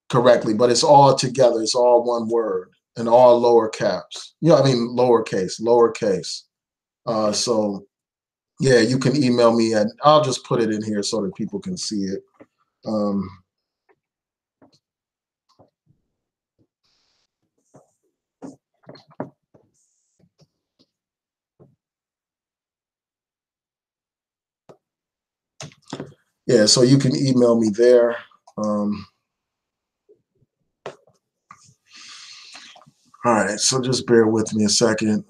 correctly, but it's all together. It's all one word and all lower caps. Lowercase. So yeah, you can email me, and I'll just put it in here so that people can see it. Yeah, so you can email me there. All right, so just bear with me a second.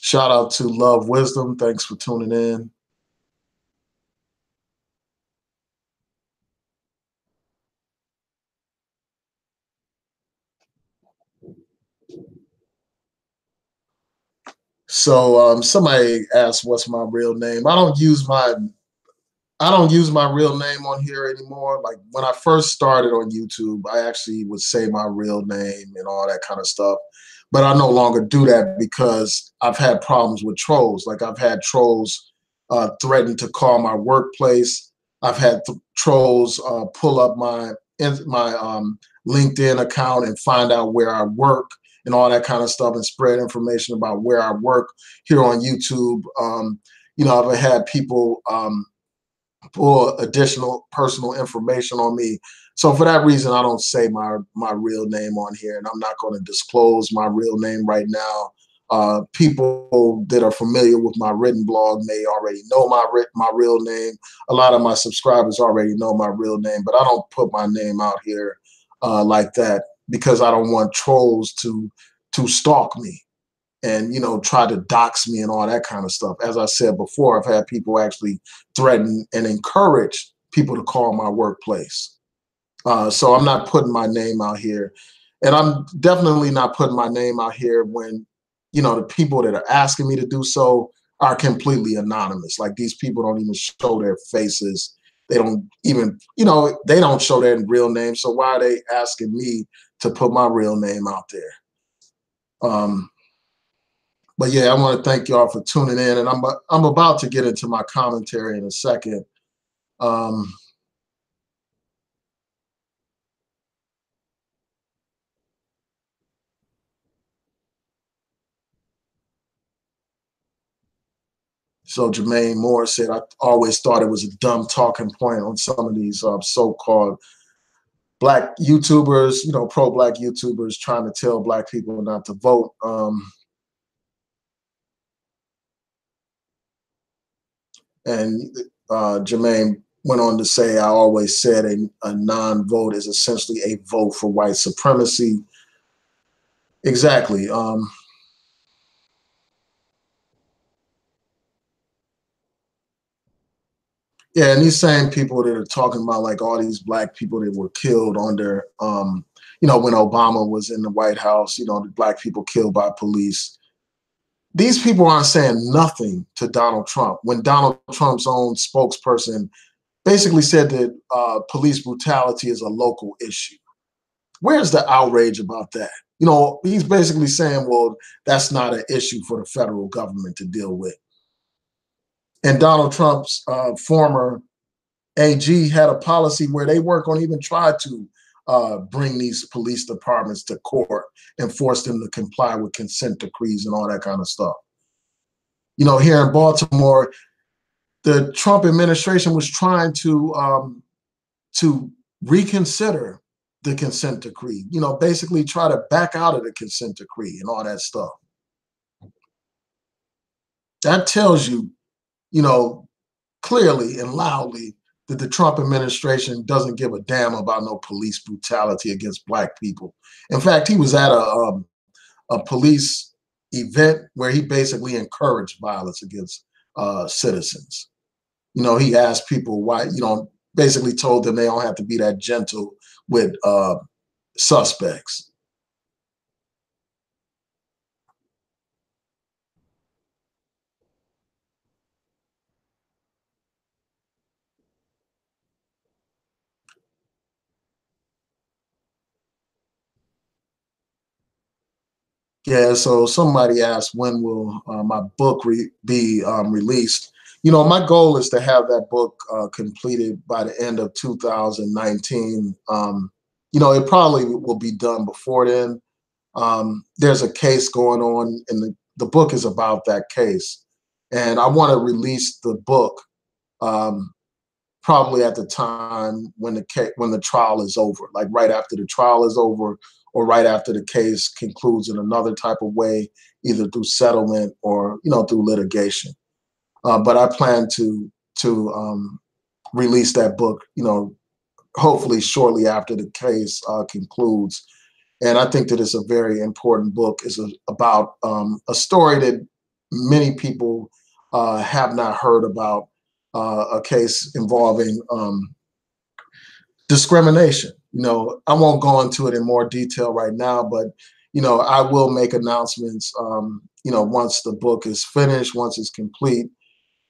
Shout out to Love Wisdom. Thanks for tuning in. So somebody asked what's my real name. I don't use my real name on here anymore. Like, when I first started on YouTube, I actually would say my real name and all that kind of stuff. But I no longer do that because I've had problems with trolls. Like, I've had trolls threaten to call my workplace. I've had trolls pull up my LinkedIn account and find out where I work and all that kind of stuff, and spread information about where I work here on YouTube. I've had people pull additional personal information on me. So for that reason, I don't say my real name on here, and I'm not going to disclose my real name right now. People that are familiar with my written blog may already know my real name. A lot of my subscribers already know my real name, but I don't put my name out here like that. because I don't want trolls to stalk me and, you know, try to dox me and all that kind of stuff. As I said before, I've had people actually threaten and encourage people to call my workplace. So I'm not putting my name out here. And I'm definitely not putting my name out here when, you know, the people that are asking me to do so are completely anonymous. Like, these people don't even show their faces. They don't even, you know, they don't show their real name. So why are they asking me to put my real name out there? But yeah, I want to thank y'all for tuning in, and I'm about to get into my commentary in a second. Um, so Jermaine Moore said, I always thought it was a dumb talking point on some of these so-called black YouTubers, you know, pro-black YouTubers trying to tell black people not to vote. And Jermaine went on to say, I always said a non-vote is essentially a vote for white supremacy. Exactly. Yeah, and these same people that are talking about like all these black people that were killed under, you know, when Obama was in the White House, you know, the black people killed by police. These people aren't saying nothing to Donald Trump when Donald Trump's own spokesperson basically said that police brutality is a local issue. Where's the outrage about that? You know, he's basically saying, well, that's not an issue for the federal government to deal with. And Donald Trump's former AG had a policy where they weren't going to even try to bring these police departments to court and force them to comply with consent decrees and all that kind of stuff. You know, here in Baltimore, the Trump administration was trying to reconsider the consent decree. You know, basically try to back out of the consent decree and all that stuff. That tells you, you know, clearly and loudly that the Trump administration doesn't give a damn about no police brutality against black people. In fact, he was at a police event where he basically encouraged violence against citizens. You know, he asked people why, you know, basically told them they don't have to be that gentle with suspects. Yeah, so somebody asked when will my book be released. You know, my goal is to have that book completed by the end of 2019. You know, it probably will be done before then. There's a case going on, and the book is about that case. And I want to release the book um, probably at the time when the trial is over, like right after the trial is over, or right after the case concludes in another type of way, either through settlement or, you know, through litigation. But I plan to release that book, you know, hopefully shortly after the case concludes. And I think that it's a very important book. It's about a story that many people have not heard about, a case involving discrimination. You know, I won't go into it in more detail right now, but, you know, I will make announcements, you know, once the book is finished, once it's complete.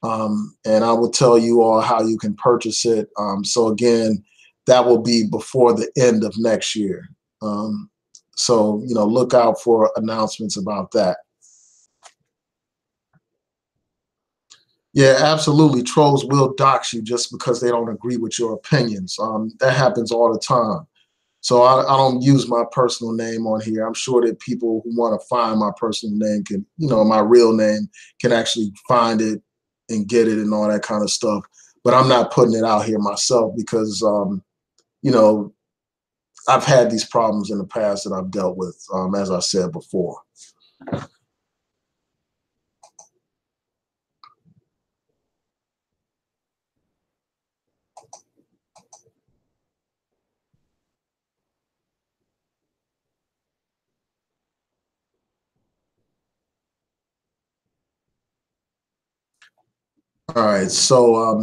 And I will tell you all how you can purchase it. So again, that will be before the end of next year. Um, so, you know, look out for announcements about that. Yeah, absolutely. Trolls will dox you just because they don't agree with your opinions. That happens all the time. So I don't use my personal name on here. I'm sure that people who want to find my personal name can, you know, my real name can actually find it and get it and all that kind of stuff. But I'm not putting it out here myself because, you know, I've had these problems in the past that I've dealt with, as I said before. All right, so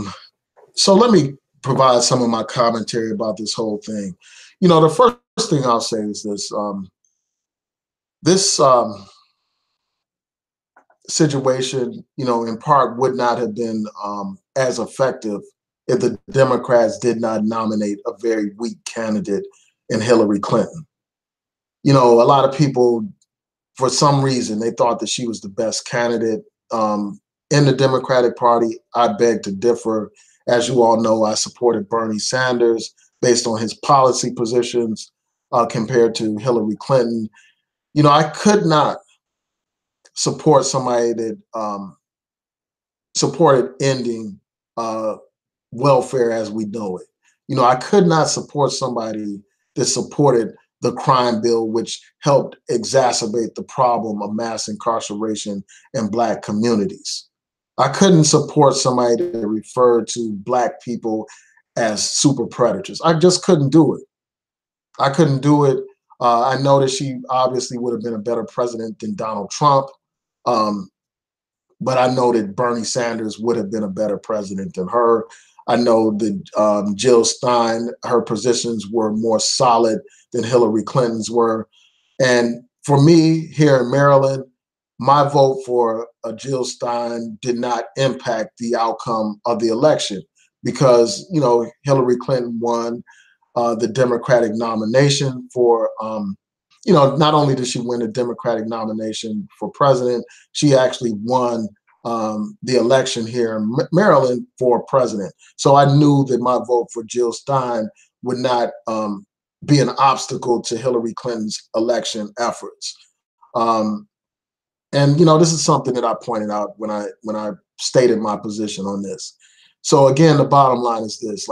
let me provide some of my commentary about this whole thing. The first thing I'll say is this: this situation, in part would not have been as effective if the Democrats did not nominate a very weak candidate in Hillary Clinton. A lot of people, for some reason, they thought that she was the best candidate in the Democratic Party. I beg to differ. As you all know, I supported Bernie Sanders based on his policy positions compared to Hillary Clinton. I could not support somebody that supported ending welfare as we know it. I could not support somebody that supported the crime bill, which helped exacerbate the problem of mass incarceration in Black communities. I couldn't support somebody that referred to Black people as super predators. I just couldn't do it. I couldn't do it. I know that she obviously would have been a better president than Donald Trump. Um, but I know that Bernie Sanders would have been a better president than her. I know that Jill Stein, her positions were more solid than Hillary Clinton's were. And for me here in Maryland, my vote for Jill Stein did not impact the outcome of the election because, Hillary Clinton won the Democratic nomination for not only did she win the Democratic nomination for president, she actually won the election here in Maryland for president. So I knew that my vote for Jill Stein would not be an obstacle to Hillary Clinton's election efforts. And this is something that I pointed out when I stated my position on this. So again, the bottom line is this: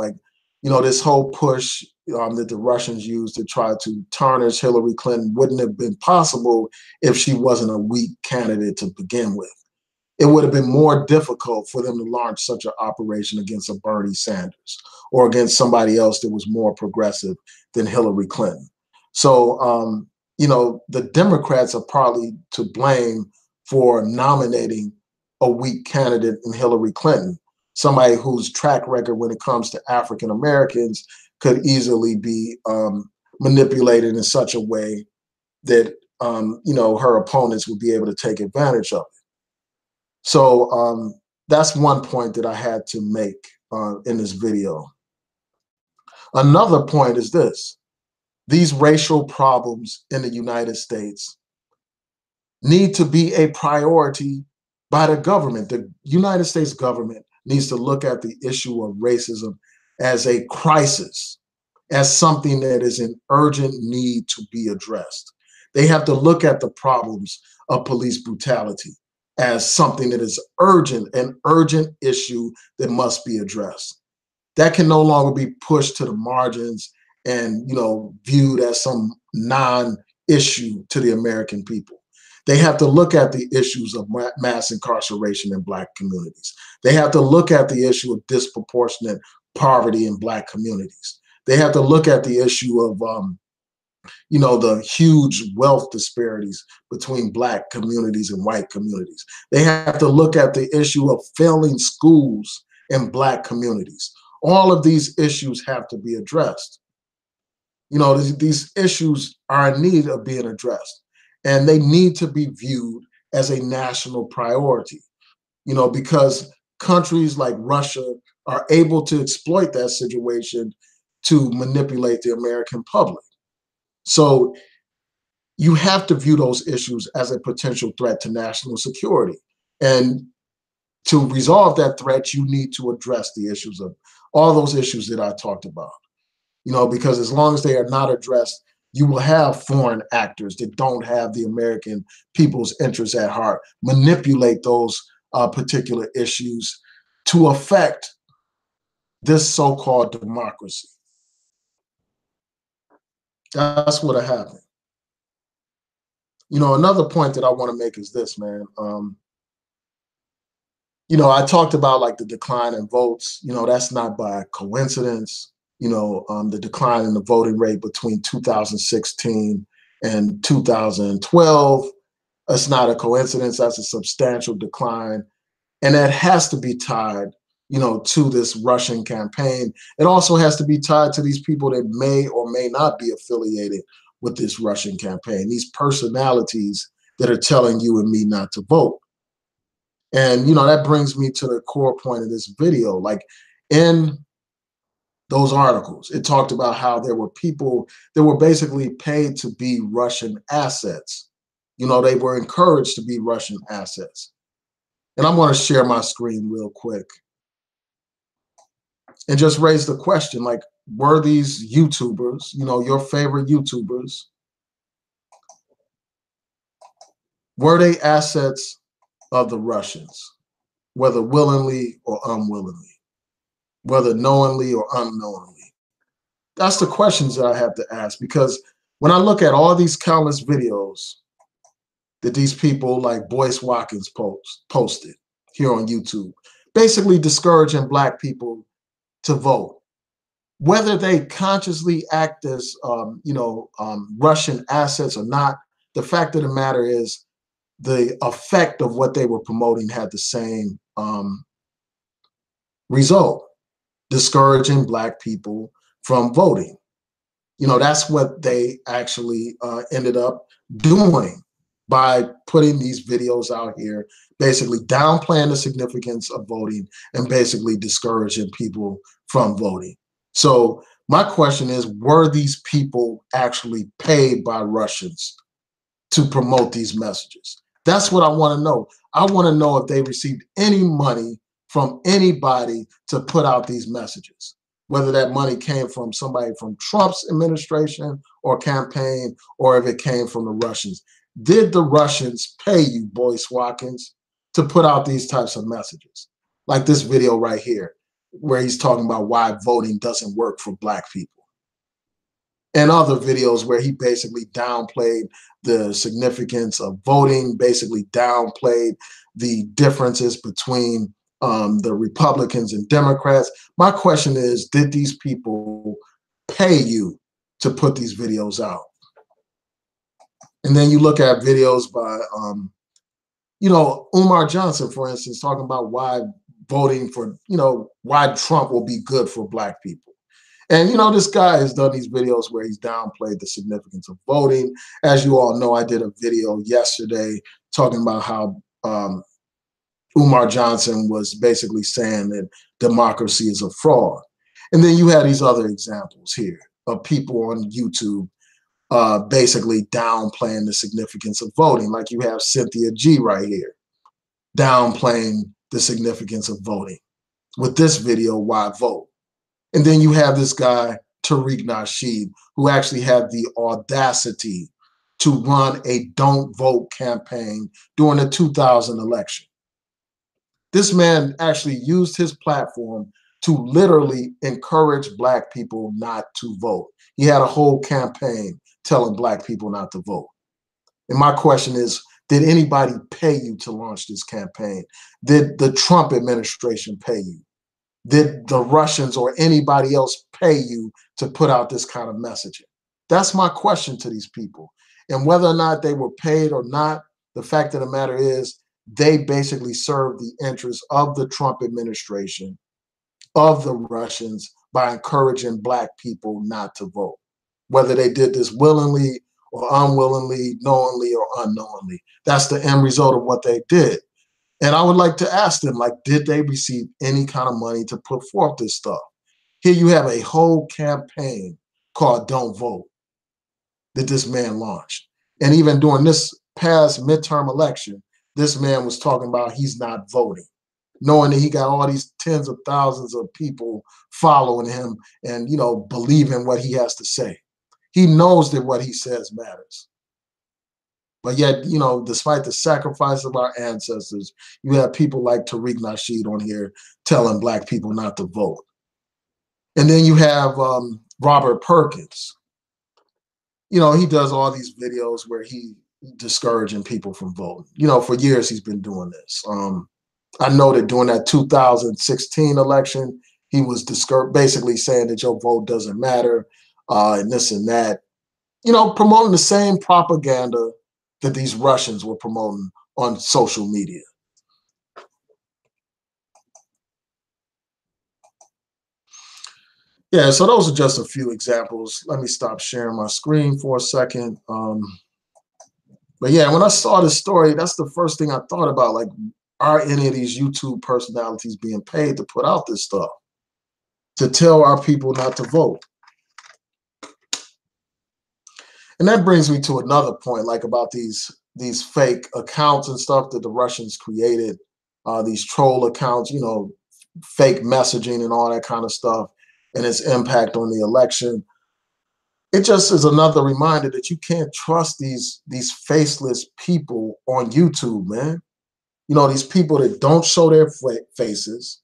this whole push that the Russians used to try to tarnish Hillary Clinton wouldn't have been possible if she wasn't a weak candidate to begin with. It would have been more difficult for them to launch such an operation against a Bernie Sanders or against somebody else that was more progressive than Hillary Clinton. So, the Democrats are partly to blame for nominating a weak candidate in Hillary Clinton, somebody whose track record when it comes to African Americans could easily be manipulated in such a way that, her opponents would be able to take advantage of it. So that's one point that I had to make in this video. Another point is this: these racial problems in the United States need to be a priority by the government. The United States government needs to look at the issue of racism as a crisis, as something that is in urgent need to be addressed. They have to look at the problems of police brutality as something that is urgent, an urgent issue that must be addressed. That can no longer be pushed to the margins and viewed as some non-issue to the American people. They have to look at the issues of mass incarceration in Black communities. They have to look at the issue of disproportionate poverty in Black communities. They have to look at the issue of the huge wealth disparities between Black communities and white communities. They have to look at the issue of failing schools in Black communities. All of these issues have to be addressed. These issues are in need of being addressed, and they need to be viewed as a national priority, because countries like Russia are able to exploit that situation to manipulate the American public. So you have to view those issues as a potential threat to national security. And to resolve that threat, you need to address the issues of all those issues that I talked about. Because as long as they are not addressed, you will have foreign actors that don't have the American people's interests at heart manipulate those particular issues to affect this so-called democracy. That's what happened. Another point that I want to make is this, man. I talked about the decline in votes. That's not by coincidence. The decline in the voting rate between 2016 and 2012. That's not a coincidence. That's a substantial decline. And that has to be tied, to this Russian campaign. It also has to be tied to these people that may or may not be affiliated with this Russian campaign, these personalities that are telling you and me not to vote. And, that brings me to the core point of this video. Like, in those articles, it talked about how there were people that were basically paid to be Russian assets. They were encouraged to be Russian assets. And I'm going to share my screen real quick and just raise the question, like, were these YouTubers, your favorite YouTubers, were they assets of the Russians, whether willingly or unwillingly, whether knowingly or unknowingly? That's the questions that I have to ask, because when I look at all these countless videos that these people like Boyce Watkins posted here on YouTube, basically discouraging Black people to vote, whether they consciously act as Russian assets or not, the fact of the matter is the effect of what they were promoting had the same result: discouraging Black people from voting. That's what they actually ended up doing by putting these videos out here, basically downplaying the significance of voting and basically discouraging people from voting. So my question is, were these people actually paid by Russians to promote these messages? That's what I want to know. I want to know if they received any money from anybody to put out these messages, whether that money came from somebody from Trump's administration or campaign, or if it came from the Russians. Did the Russians pay you, Boyce Watkins, to put out these types of messages? Like this video right here, where he's talking about why voting doesn't work for Black people. And other videos where he basically downplayed the significance of voting, basically downplayed the differences between the Republicans and Democrats. My question is, did these people pay you to put these videos out? And then you look at videos by, Umar Johnson, for instance, talking about why voting for, why Trump will be good for Black people. And, this guy has done these videos where he's downplayed the significance of voting. As you all know, I did a video yesterday talking about how Umar Johnson was basically saying that democracy is a fraud. And then you had these other examples here of people on YouTube basically downplaying the significance of voting. Like you have Cynthia G right here, downplaying the significance of voting with this video, Why Vote? And then you have this guy, Tariq Nasheed, who actually had the audacity to run a don't vote campaign during the 2000 election. This man actually used his platform to literally encourage Black people not to vote. He had a whole campaign telling Black people not to vote. And my question is, did anybody pay you to launch this campaign? Did the Trump administration pay you? Did the Russians or anybody else pay you to put out this kind of messaging? That's my question to these people. And whether or not they were paid or not, the fact of the matter is they basically served the interests of the Trump administration, of the Russians, by encouraging Black people not to vote. Whether they did this willingly or unwillingly, knowingly or unknowingly, that's the end result of what they did. And I would like to ask them, like, did they receive any kind of money to put forth this stuff? Here you have a whole campaign called Don't Vote that this man launched. And even during this past midterm election, this man was talking about he's not voting, knowing that he got all these tens of thousands of people following him and, believing what he has to say. He knows that what he says matters. But yet, despite the sacrifice of our ancestors, you have people like Tariq Nasheed on here telling Black people not to vote. And then you have Robert Perkins. He does all these videos where he discouraging people from voting. For years he's been doing this. I know that during that 2016 election, he was basically saying that your vote doesn't matter and this and that. Promoting the same propaganda that these Russians were promoting on social media. Yeah, so those are just a few examples. Let me stop sharing my screen for a second. But yeah, when I saw this story, that's the first thing I thought about. Like, are any of these YouTube personalities being paid to put out this stuff, to tell our people not to vote? And that brings me to another point, like about these fake accounts and stuff that the Russians created, these troll accounts, you know, fake messaging and all that kind of stuff, and its impact on the election. It just is another reminder that you can't trust these faceless people on YouTube, man. You know, these people that don't show their faces.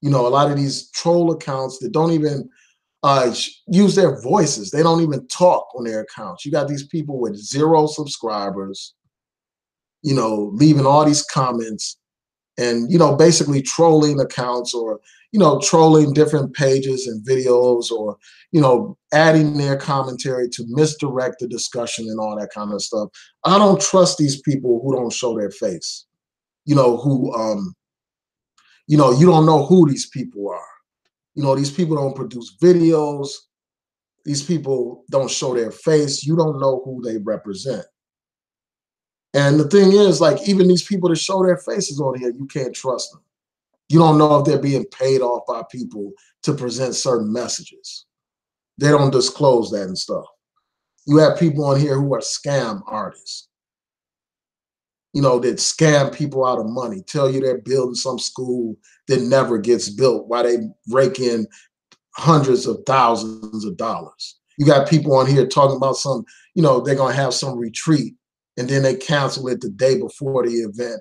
You know, a lot of these troll accounts that don't even use their voices. They don't even talk on their accounts. You got these people with 0 subscribers, you know, leaving all these comments and, you know, basically trolling accounts, or, you know, trolling different pages and videos, or, you know, adding their commentary to misdirect the discussion and all that kind of stuff. I don't trust these people who don't show their face, you know, who, you know, you don't know who these people are. You know, these people don't produce videos. These people don't show their face. You don't know who they represent. And the thing is, like, even these people that show their faces on here, you can't trust them. You don't know if they're being paid off by people to present certain messages. They don't disclose that and stuff. You have people on here who are scam artists, you know, that scam people out of money, tell you they're building some school that never gets built while they rake in hundreds of thousands of dollars. You got people on here talking about some, you know, they're going to have some retreat, and then they cancel it the day before the event,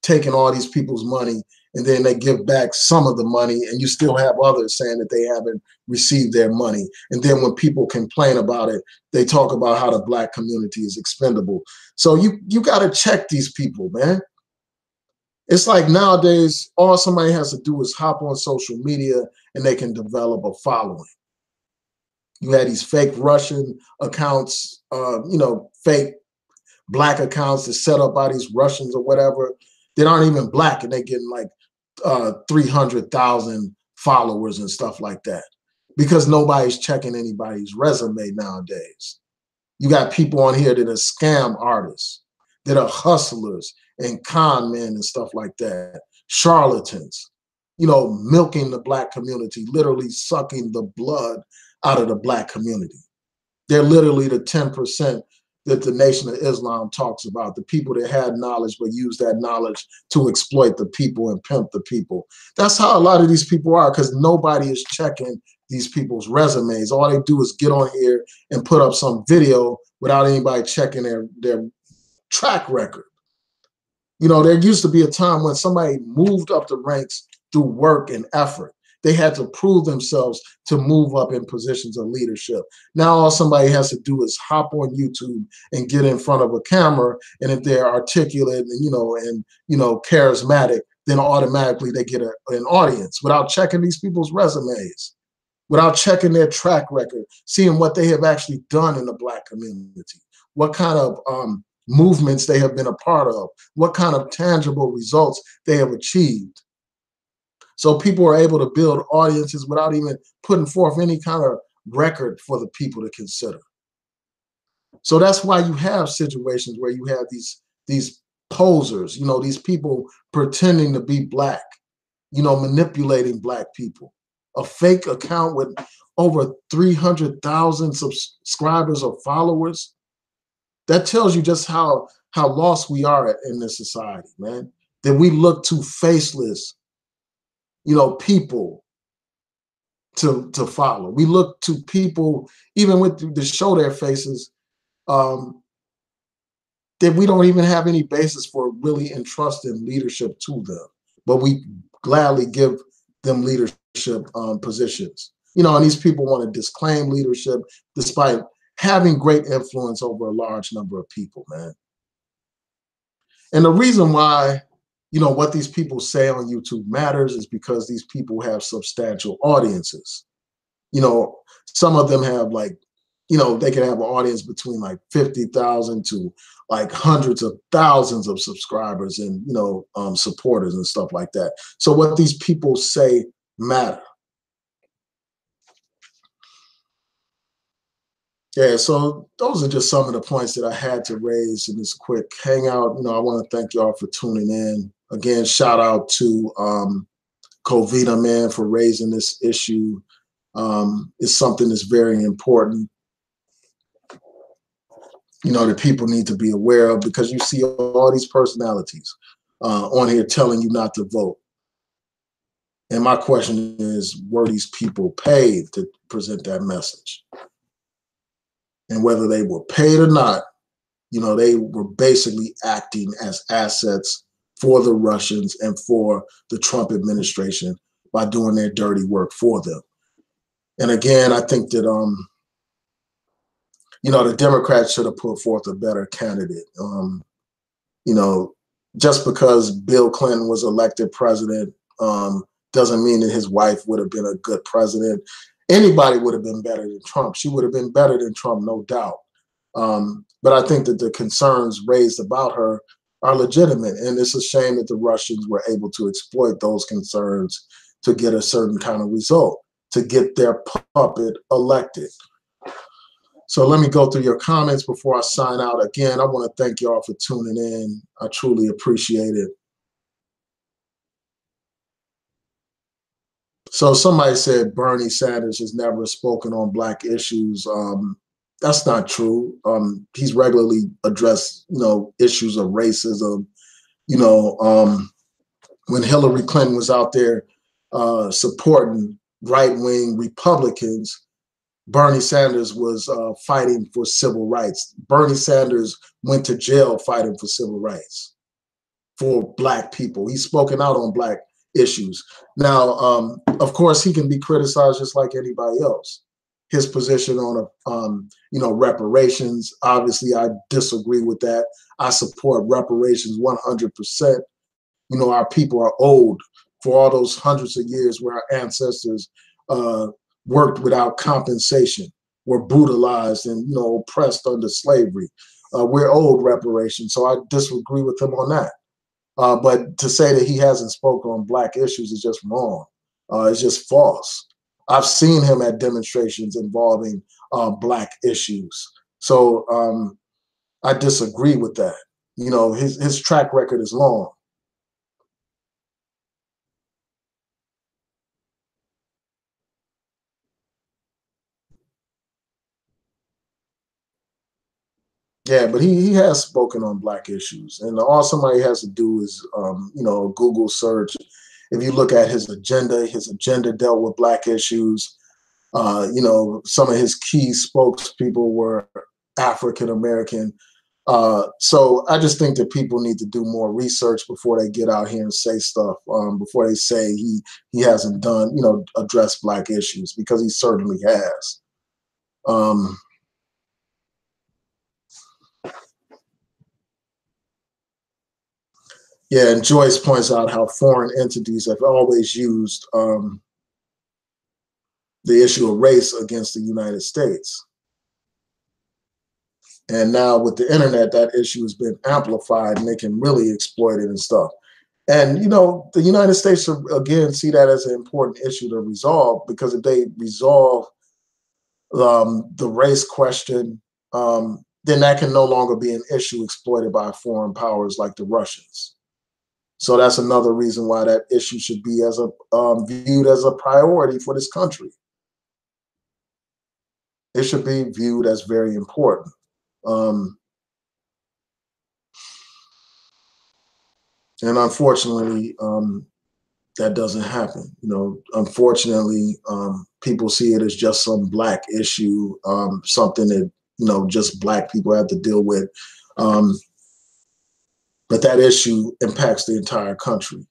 taking all these people's money, and then they give back some of the money, and you still have others saying that they haven't received their money. And then when people complain about it, they talk about how the Black community is expendable. So you got to check these people, man. It's like nowadays, all somebody has to do is hop on social media and they can develop a following. You had these fake Russian accounts, you know, fake Black accounts that set up by these Russians or whatever that aren't even Black, and they getting like 300,000 followers and stuff like that, because nobody's checking anybody's resume nowadays. You got people on here that are scam artists, that are hustlers and con men and stuff like that, charlatans, you know, milking the Black community, literally sucking the blood out of the Black community. They're literally the 10% that the Nation of Islam talks about, the people that had knowledge but use that knowledge to exploit the people and pimp the people. That's how a lot of these people are, because nobody is checking these people's resumes. All they do is get on here and put up some video without anybody checking their track record. You know, there used to be a time when somebody moved up the ranks through work and effort. They had to prove themselves to move up in positions of leadership. Now all somebody has to do is hop on YouTube and get in front of a camera, and if they're articulate and you know charismatic, then automatically they get an audience without checking these people's resumes, without checking their track record, seeing what they have actually done in the Black community, what kind of movements they have been a part of, what kind of tangible results they have achieved. So people are able to build audiences without even putting forth any kind of record for the people to consider. So that's why you have situations where you have these posers, you know, these people pretending to be Black, you know, manipulating Black people. A fake account with over 300,000 subscribers or followers. That tells you just how lost we are in this society, man. That we look to faceless, you know, people to follow. We look to people, even with to show their faces, that we don't even have any basis for really entrusting leadership to them, but we gladly give them leadership positions. You know, and these people want to disclaim leadership despite having great influence over a large number of people, man. And the reason why, you know, what these people say on YouTube matters is because these people have substantial audiences. You know, some of them have like, you know, they can have an audience between like 50,000 to like hundreds of thousands of subscribers and, you know, supporters and stuff like that. So what these people say matter. Yeah, so those are just some of the points that I had to raise in this quick hangout. I want to thank y'all for tuning in. Again, shout out to Covita, man, for raising this issue. It's something that's very important, that people need to be aware of, because you see all these personalities on here telling you not to vote. And my question is, were these people paid to present that message? And whether they were paid or not, they were basically acting as assets for the Russians and for the Trump administration by doing their dirty work for them. And again, I think that, the Democrats should have put forth a better candidate. You know, just because Bill Clinton was elected president doesn't mean that his wife would have been a good president. Anybody would have been better than Trump. She would have been better than Trump, no doubt. But I think that the concerns raised about her are legitimate. And it's a shame that the Russians were able to exploit those concerns to get a certain kind of result, to get their puppet elected. So let me go through your comments before I sign out. Again, I want to thank y'all for tuning in. I truly appreciate it. So somebody said Bernie Sanders has never spoken on Black issues. That's not true. He's regularly addressed, issues of racism. When Hillary Clinton was out there supporting right-wing Republicans, Bernie Sanders was fighting for civil rights. Bernie Sanders went to jail fighting for civil rights for Black people. He's spoken out on Black issues. Now, of course, he can be criticized just like anybody else. His position on, reparations, obviously, I disagree with that. I support reparations 100%. Our people are owed for all those hundreds of years where our ancestors worked without compensation, were brutalized and, oppressed under slavery. We're owed reparations. So I disagree with him on that. But to say that he hasn't spoken on Black issues is just wrong. It's just false. I've seen him at demonstrations involving Black issues. So I disagree with that. His track record is long. Yeah, but he has spoken on Black issues. And all somebody has to do is, a Google search. If you look at his agenda dealt with Black issues. Some of his key spokespeople were African American. So I just think that people need to do more research before they get out here and say stuff, before they say he hasn't done, addressed Black issues, because he certainly has. Yeah, and Joyce points out how foreign entities have always used the issue of race against the United States. And now with the internet, that issue has been amplified and they can really exploit it and stuff. And, the United States, again, see that as an important issue to resolve, because if they resolve the race question, then that can no longer be an issue exploited by foreign powers like the Russians. So that's another reason why that issue should be viewed as a priority for this country. It should be viewed as very important. And unfortunately, that doesn't happen. Unfortunately, people see it as just some Black issue, something that, just Black people have to deal with. But that issue impacts the entire country.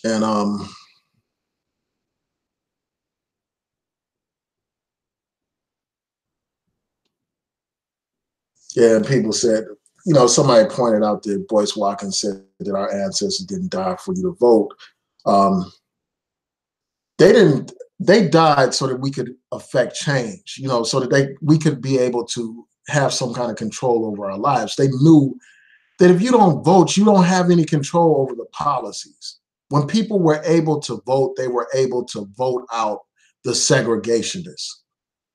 And yeah, and people said, somebody pointed out that Boyce Watkins said that our ancestors didn't die for you to vote. They didn't. They died so that we could affect change. So that we could be able to have some kind of control over our lives. They knew that if you don't vote, you don't have any control over the policies. When people were able to vote, they were able to vote out the segregationists.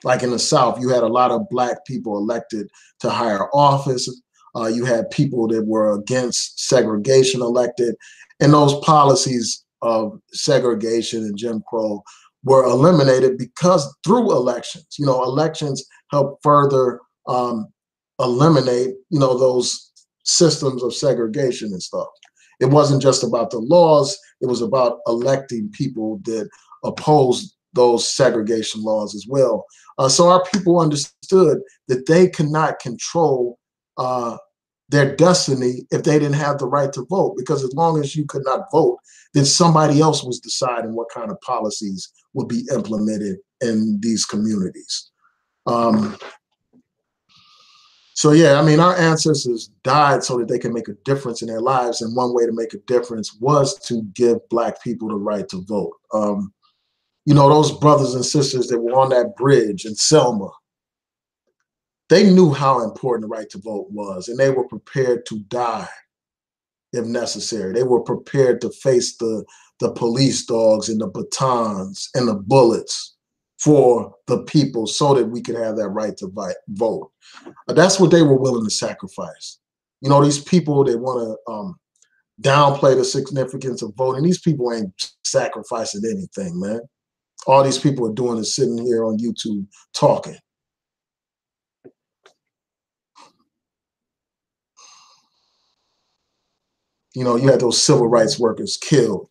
Like in the South, you had a lot of Black people elected to higher office. You had people that were against segregation elected, and those policies of segregation and Jim Crow were eliminated because through elections. Elections help further eliminate, those systems of segregation and stuff. It wasn't just about the laws, it was about electing people that opposed those segregation laws as well. So our people understood that they could not control their destiny if they didn't have the right to vote, because as long as you could not vote, then somebody else was deciding what kind of policies would be implemented in these communities. So yeah, I mean, our ancestors died so that they can make a difference in their lives, and one way to make a difference was to give Black people the right to vote. Those brothers and sisters that were on that bridge in Selma, they knew how important the right to vote was, and they were prepared to die if necessary. They were prepared to face the police dogs and the batons and the bullets for the people so that we could have that right to vote. That's what they were willing to sacrifice. These people that want to downplay the significance of voting, these people ain't sacrificing anything, man. All these people are doing is sitting here on YouTube talking. You had those civil rights workers killed.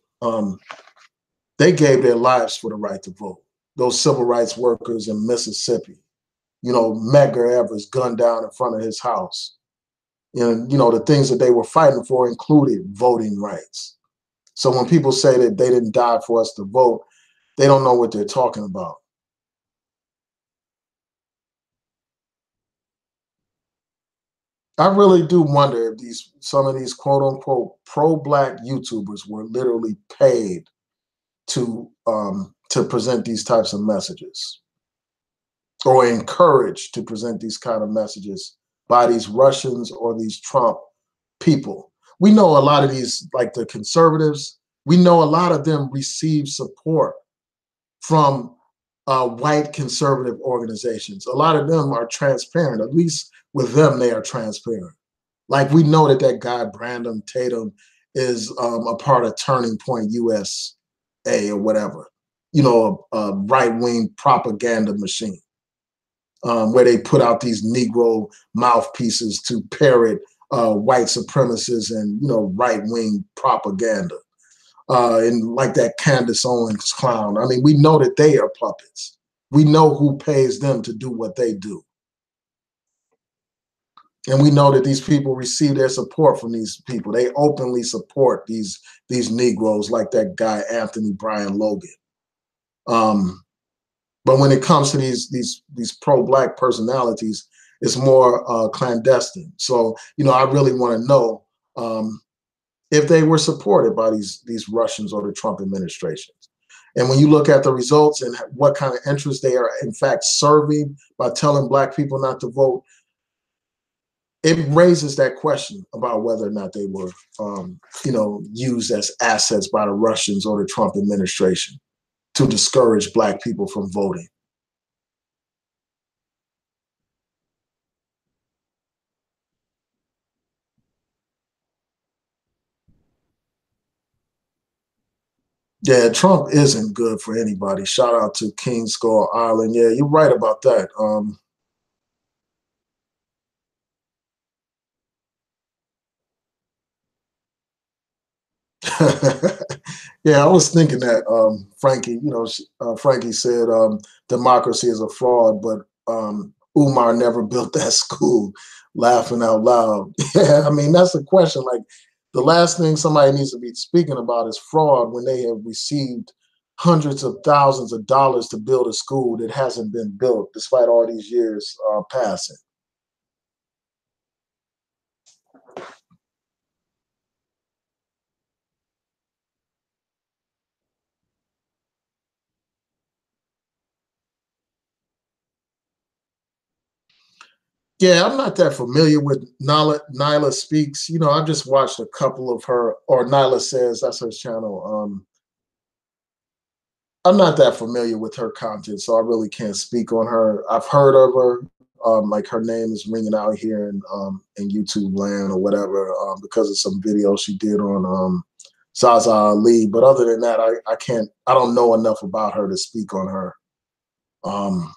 They gave their lives for the right to vote. Those civil rights workers in Mississippi, Medgar Evers gunned down in front of his house. The things that they were fighting for included voting rights. So when people say that they didn't die for us to vote, they don't know what they're talking about. I really do wonder if some of these quote unquote pro-Black YouTubers were literally paid to present these types of messages, or encouraged to present these kind of messages by these Russians or these Trump people. We know a lot of these, like the conservatives, we know a lot of them receive support from white conservative organizations. A lot of them are transparent. At least with them, they are transparent. Like we know that guy Brandon Tatum is a part of Turning Point USA or whatever, a right-wing propaganda machine, where they put out these Negro mouthpieces to parrot white supremacists and right-wing propaganda. And like that Candace Owens clown. I mean, we know that they are puppets. We know who pays them to do what they do. And we know that these people receive their support from these people. They openly support these Negroes, like that guy Anthony Brian Logan. But when it comes to these pro-Black personalities, it's more clandestine. So I really want to know if they were supported by these Russians or the Trump administration. And when you look at the results and what kind of interest they are in fact serving by telling Black people not to vote, it raises that question about whether or not they were, used as assets by the Russians or the Trump administration to discourage Black people from voting. Yeah, Trump isn't good for anybody. Shout out to King Skull Island. Yeah, you're right about that. Yeah, I was thinking that Frankie, Frankie said democracy is a fraud, but Umar never built that school. Laughing out loud. Yeah, I mean that's the question. Like the last thing somebody needs to be speaking about is fraud when they have received hundreds of thousands of dollars to build a school that hasn't been built despite all these years passing. Yeah, I'm not that familiar with Nyla Speaks. You know, I just watched a couple of her, or Nyla Says, that's her channel. I'm not that familiar with her content, so I really can't speak on her. I've heard of her. Like her name is ringing out here in YouTube land or whatever because of some videos she did on Zaza Ali. But other than that, I can't. I don't know enough about her to speak on her. Um,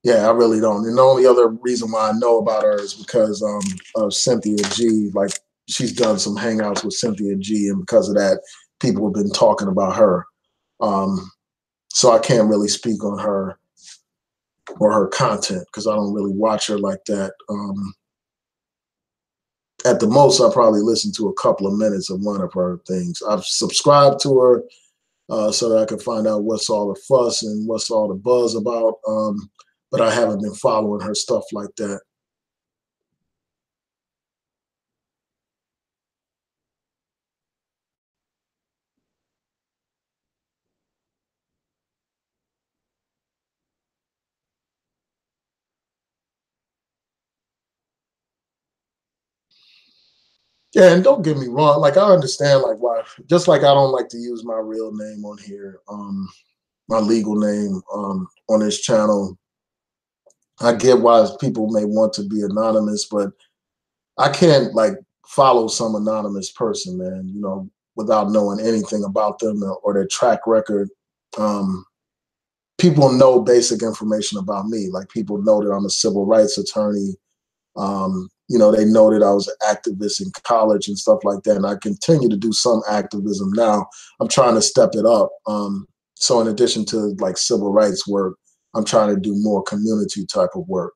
yeah, I really don't. And the only other reason why I know about her is because of Cynthia G. Like she's done some hangouts with Cynthia G, and because of that, people have been talking about her. Um, so I can't really speak on her or her content because I don't really watch her like that. At the most, I probably listen to a couple of minutes of one of her things. I've subscribed to her so that I can find out what's all the fuss and what's all the buzz about. But I haven't been following her stuff like that. Yeah, and don't get me wrong. Like I understand, like why. Just like I don't like to use my real name on here, my legal name on this channel. I get why people may want to be anonymous, but I can't like follow some anonymous person, man, you know, without knowing anything about them or their track record. Um, People know basic information about me. Like people know that I'm a civil rights attorney. You know, they know that I was an activist in college and stuff like that. And I continue to do some activism now. I'm trying to step it up. So in addition to like civil rights work, I'm trying to do more community type of work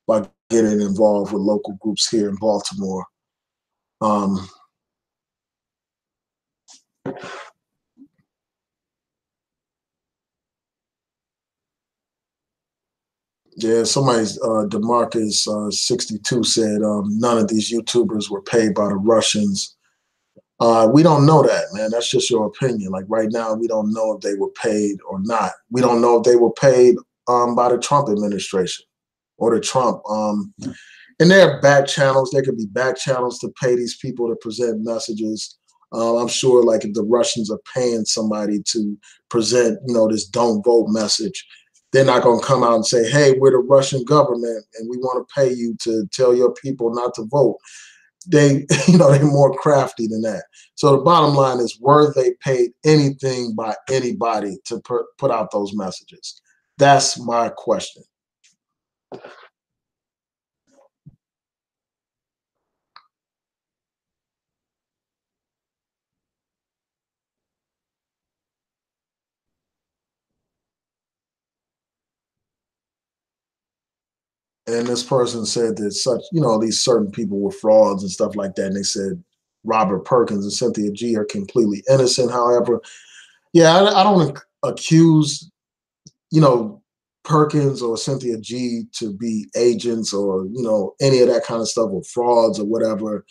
by getting involved with local groups here in Baltimore. Um, yeah, somebody's Demarcus 62 said none of these YouTubers were paid by the Russians. We don't know that, man. That's just your opinion. Like right now, we don't know if they were paid or not. We don't know if they were paid by the Trump administration or the Trump. And there are back channels. There could be back channels to pay these people to present messages. I'm sure, like if the Russians are paying somebody to present, you know, this "don't vote" message, they're not going to come out and say, "Hey, we're the Russian government, and we want to pay you to tell your people not to vote." They, you know, they're more crafty than that. So the bottom line is, were they paid anything by anybody to put out those messages? That's my question. And this person said that such, you know, these certain people were frauds and stuff like that. And they said Robert Perkins and Cynthia G are completely innocent. However, yeah, I don't accuse, you know, Perkins or Cynthia G to be agents or, you know, any of that kind of stuff or frauds or whatever.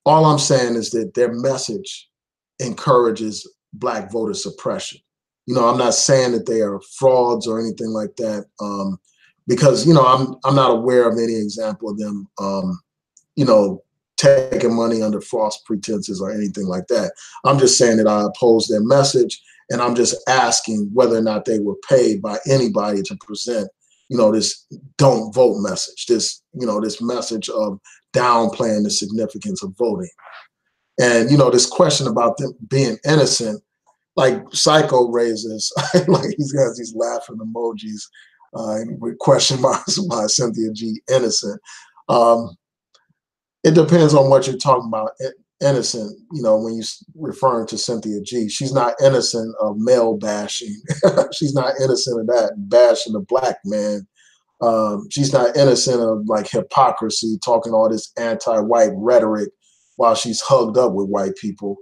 All I'm saying is that their message encourages Black voter suppression. You know, I'm not saying that they are frauds or anything like that, because you know I'm not aware of any example of them, you know, taking money under false pretenses or anything like that. I'm just saying that I oppose their message, and I'm just asking whether or not they were paid by anybody to present, you know, this "don't vote" message, this, you know, this message of downplaying the significance of voting. And, you know, this question about them being innocent, like Psycho raises, like he's got these laughing emojis with question marks by Cynthia G innocent. Um, it depends on what you're talking about. Innocent, you know, when you referring to Cynthia G, she's not innocent of male bashing. She's not innocent of that bashing a Black man. She's not innocent of like hypocrisy, talking all this anti-white rhetoric while she's hugged up with white people,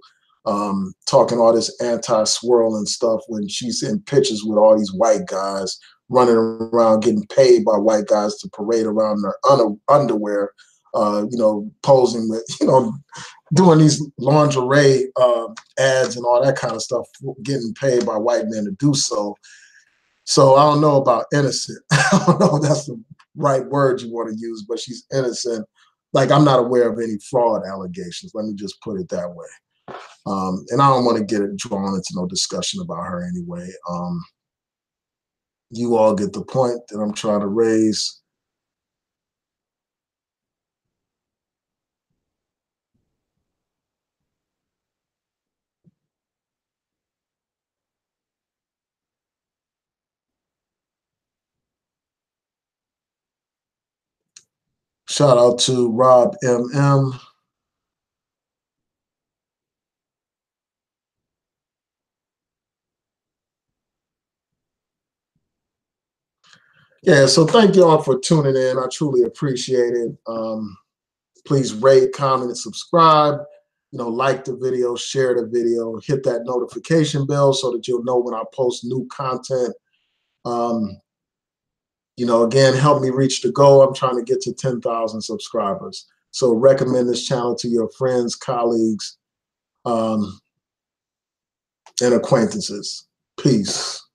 talking all this anti-swirl and stuff when she's in pictures with all these white guys running around getting paid by white guys to parade around in their underwear, you know, posing with, you know, doing these lingerie ads and all that kind of stuff, getting paid by white men to do so. So I don't know about innocent. I don't know if that's the right word you want to use, but she's innocent. Like, I'm not aware of any fraud allegations. Let me just put it that way. And I don't want to get it drawn into no discussion about her anyway. You all get the point that I'm trying to raise. Shout out to Rob MM. Yeah, so thank you all for tuning in. I truly appreciate it. Please rate, comment, and subscribe. Like the video, share the video, hit that notification bell so that you'll know when I post new content. Again, help me reach the goal. I'm trying to get to 10,000 subscribers. So recommend this channel to your friends, colleagues, and acquaintances. Peace.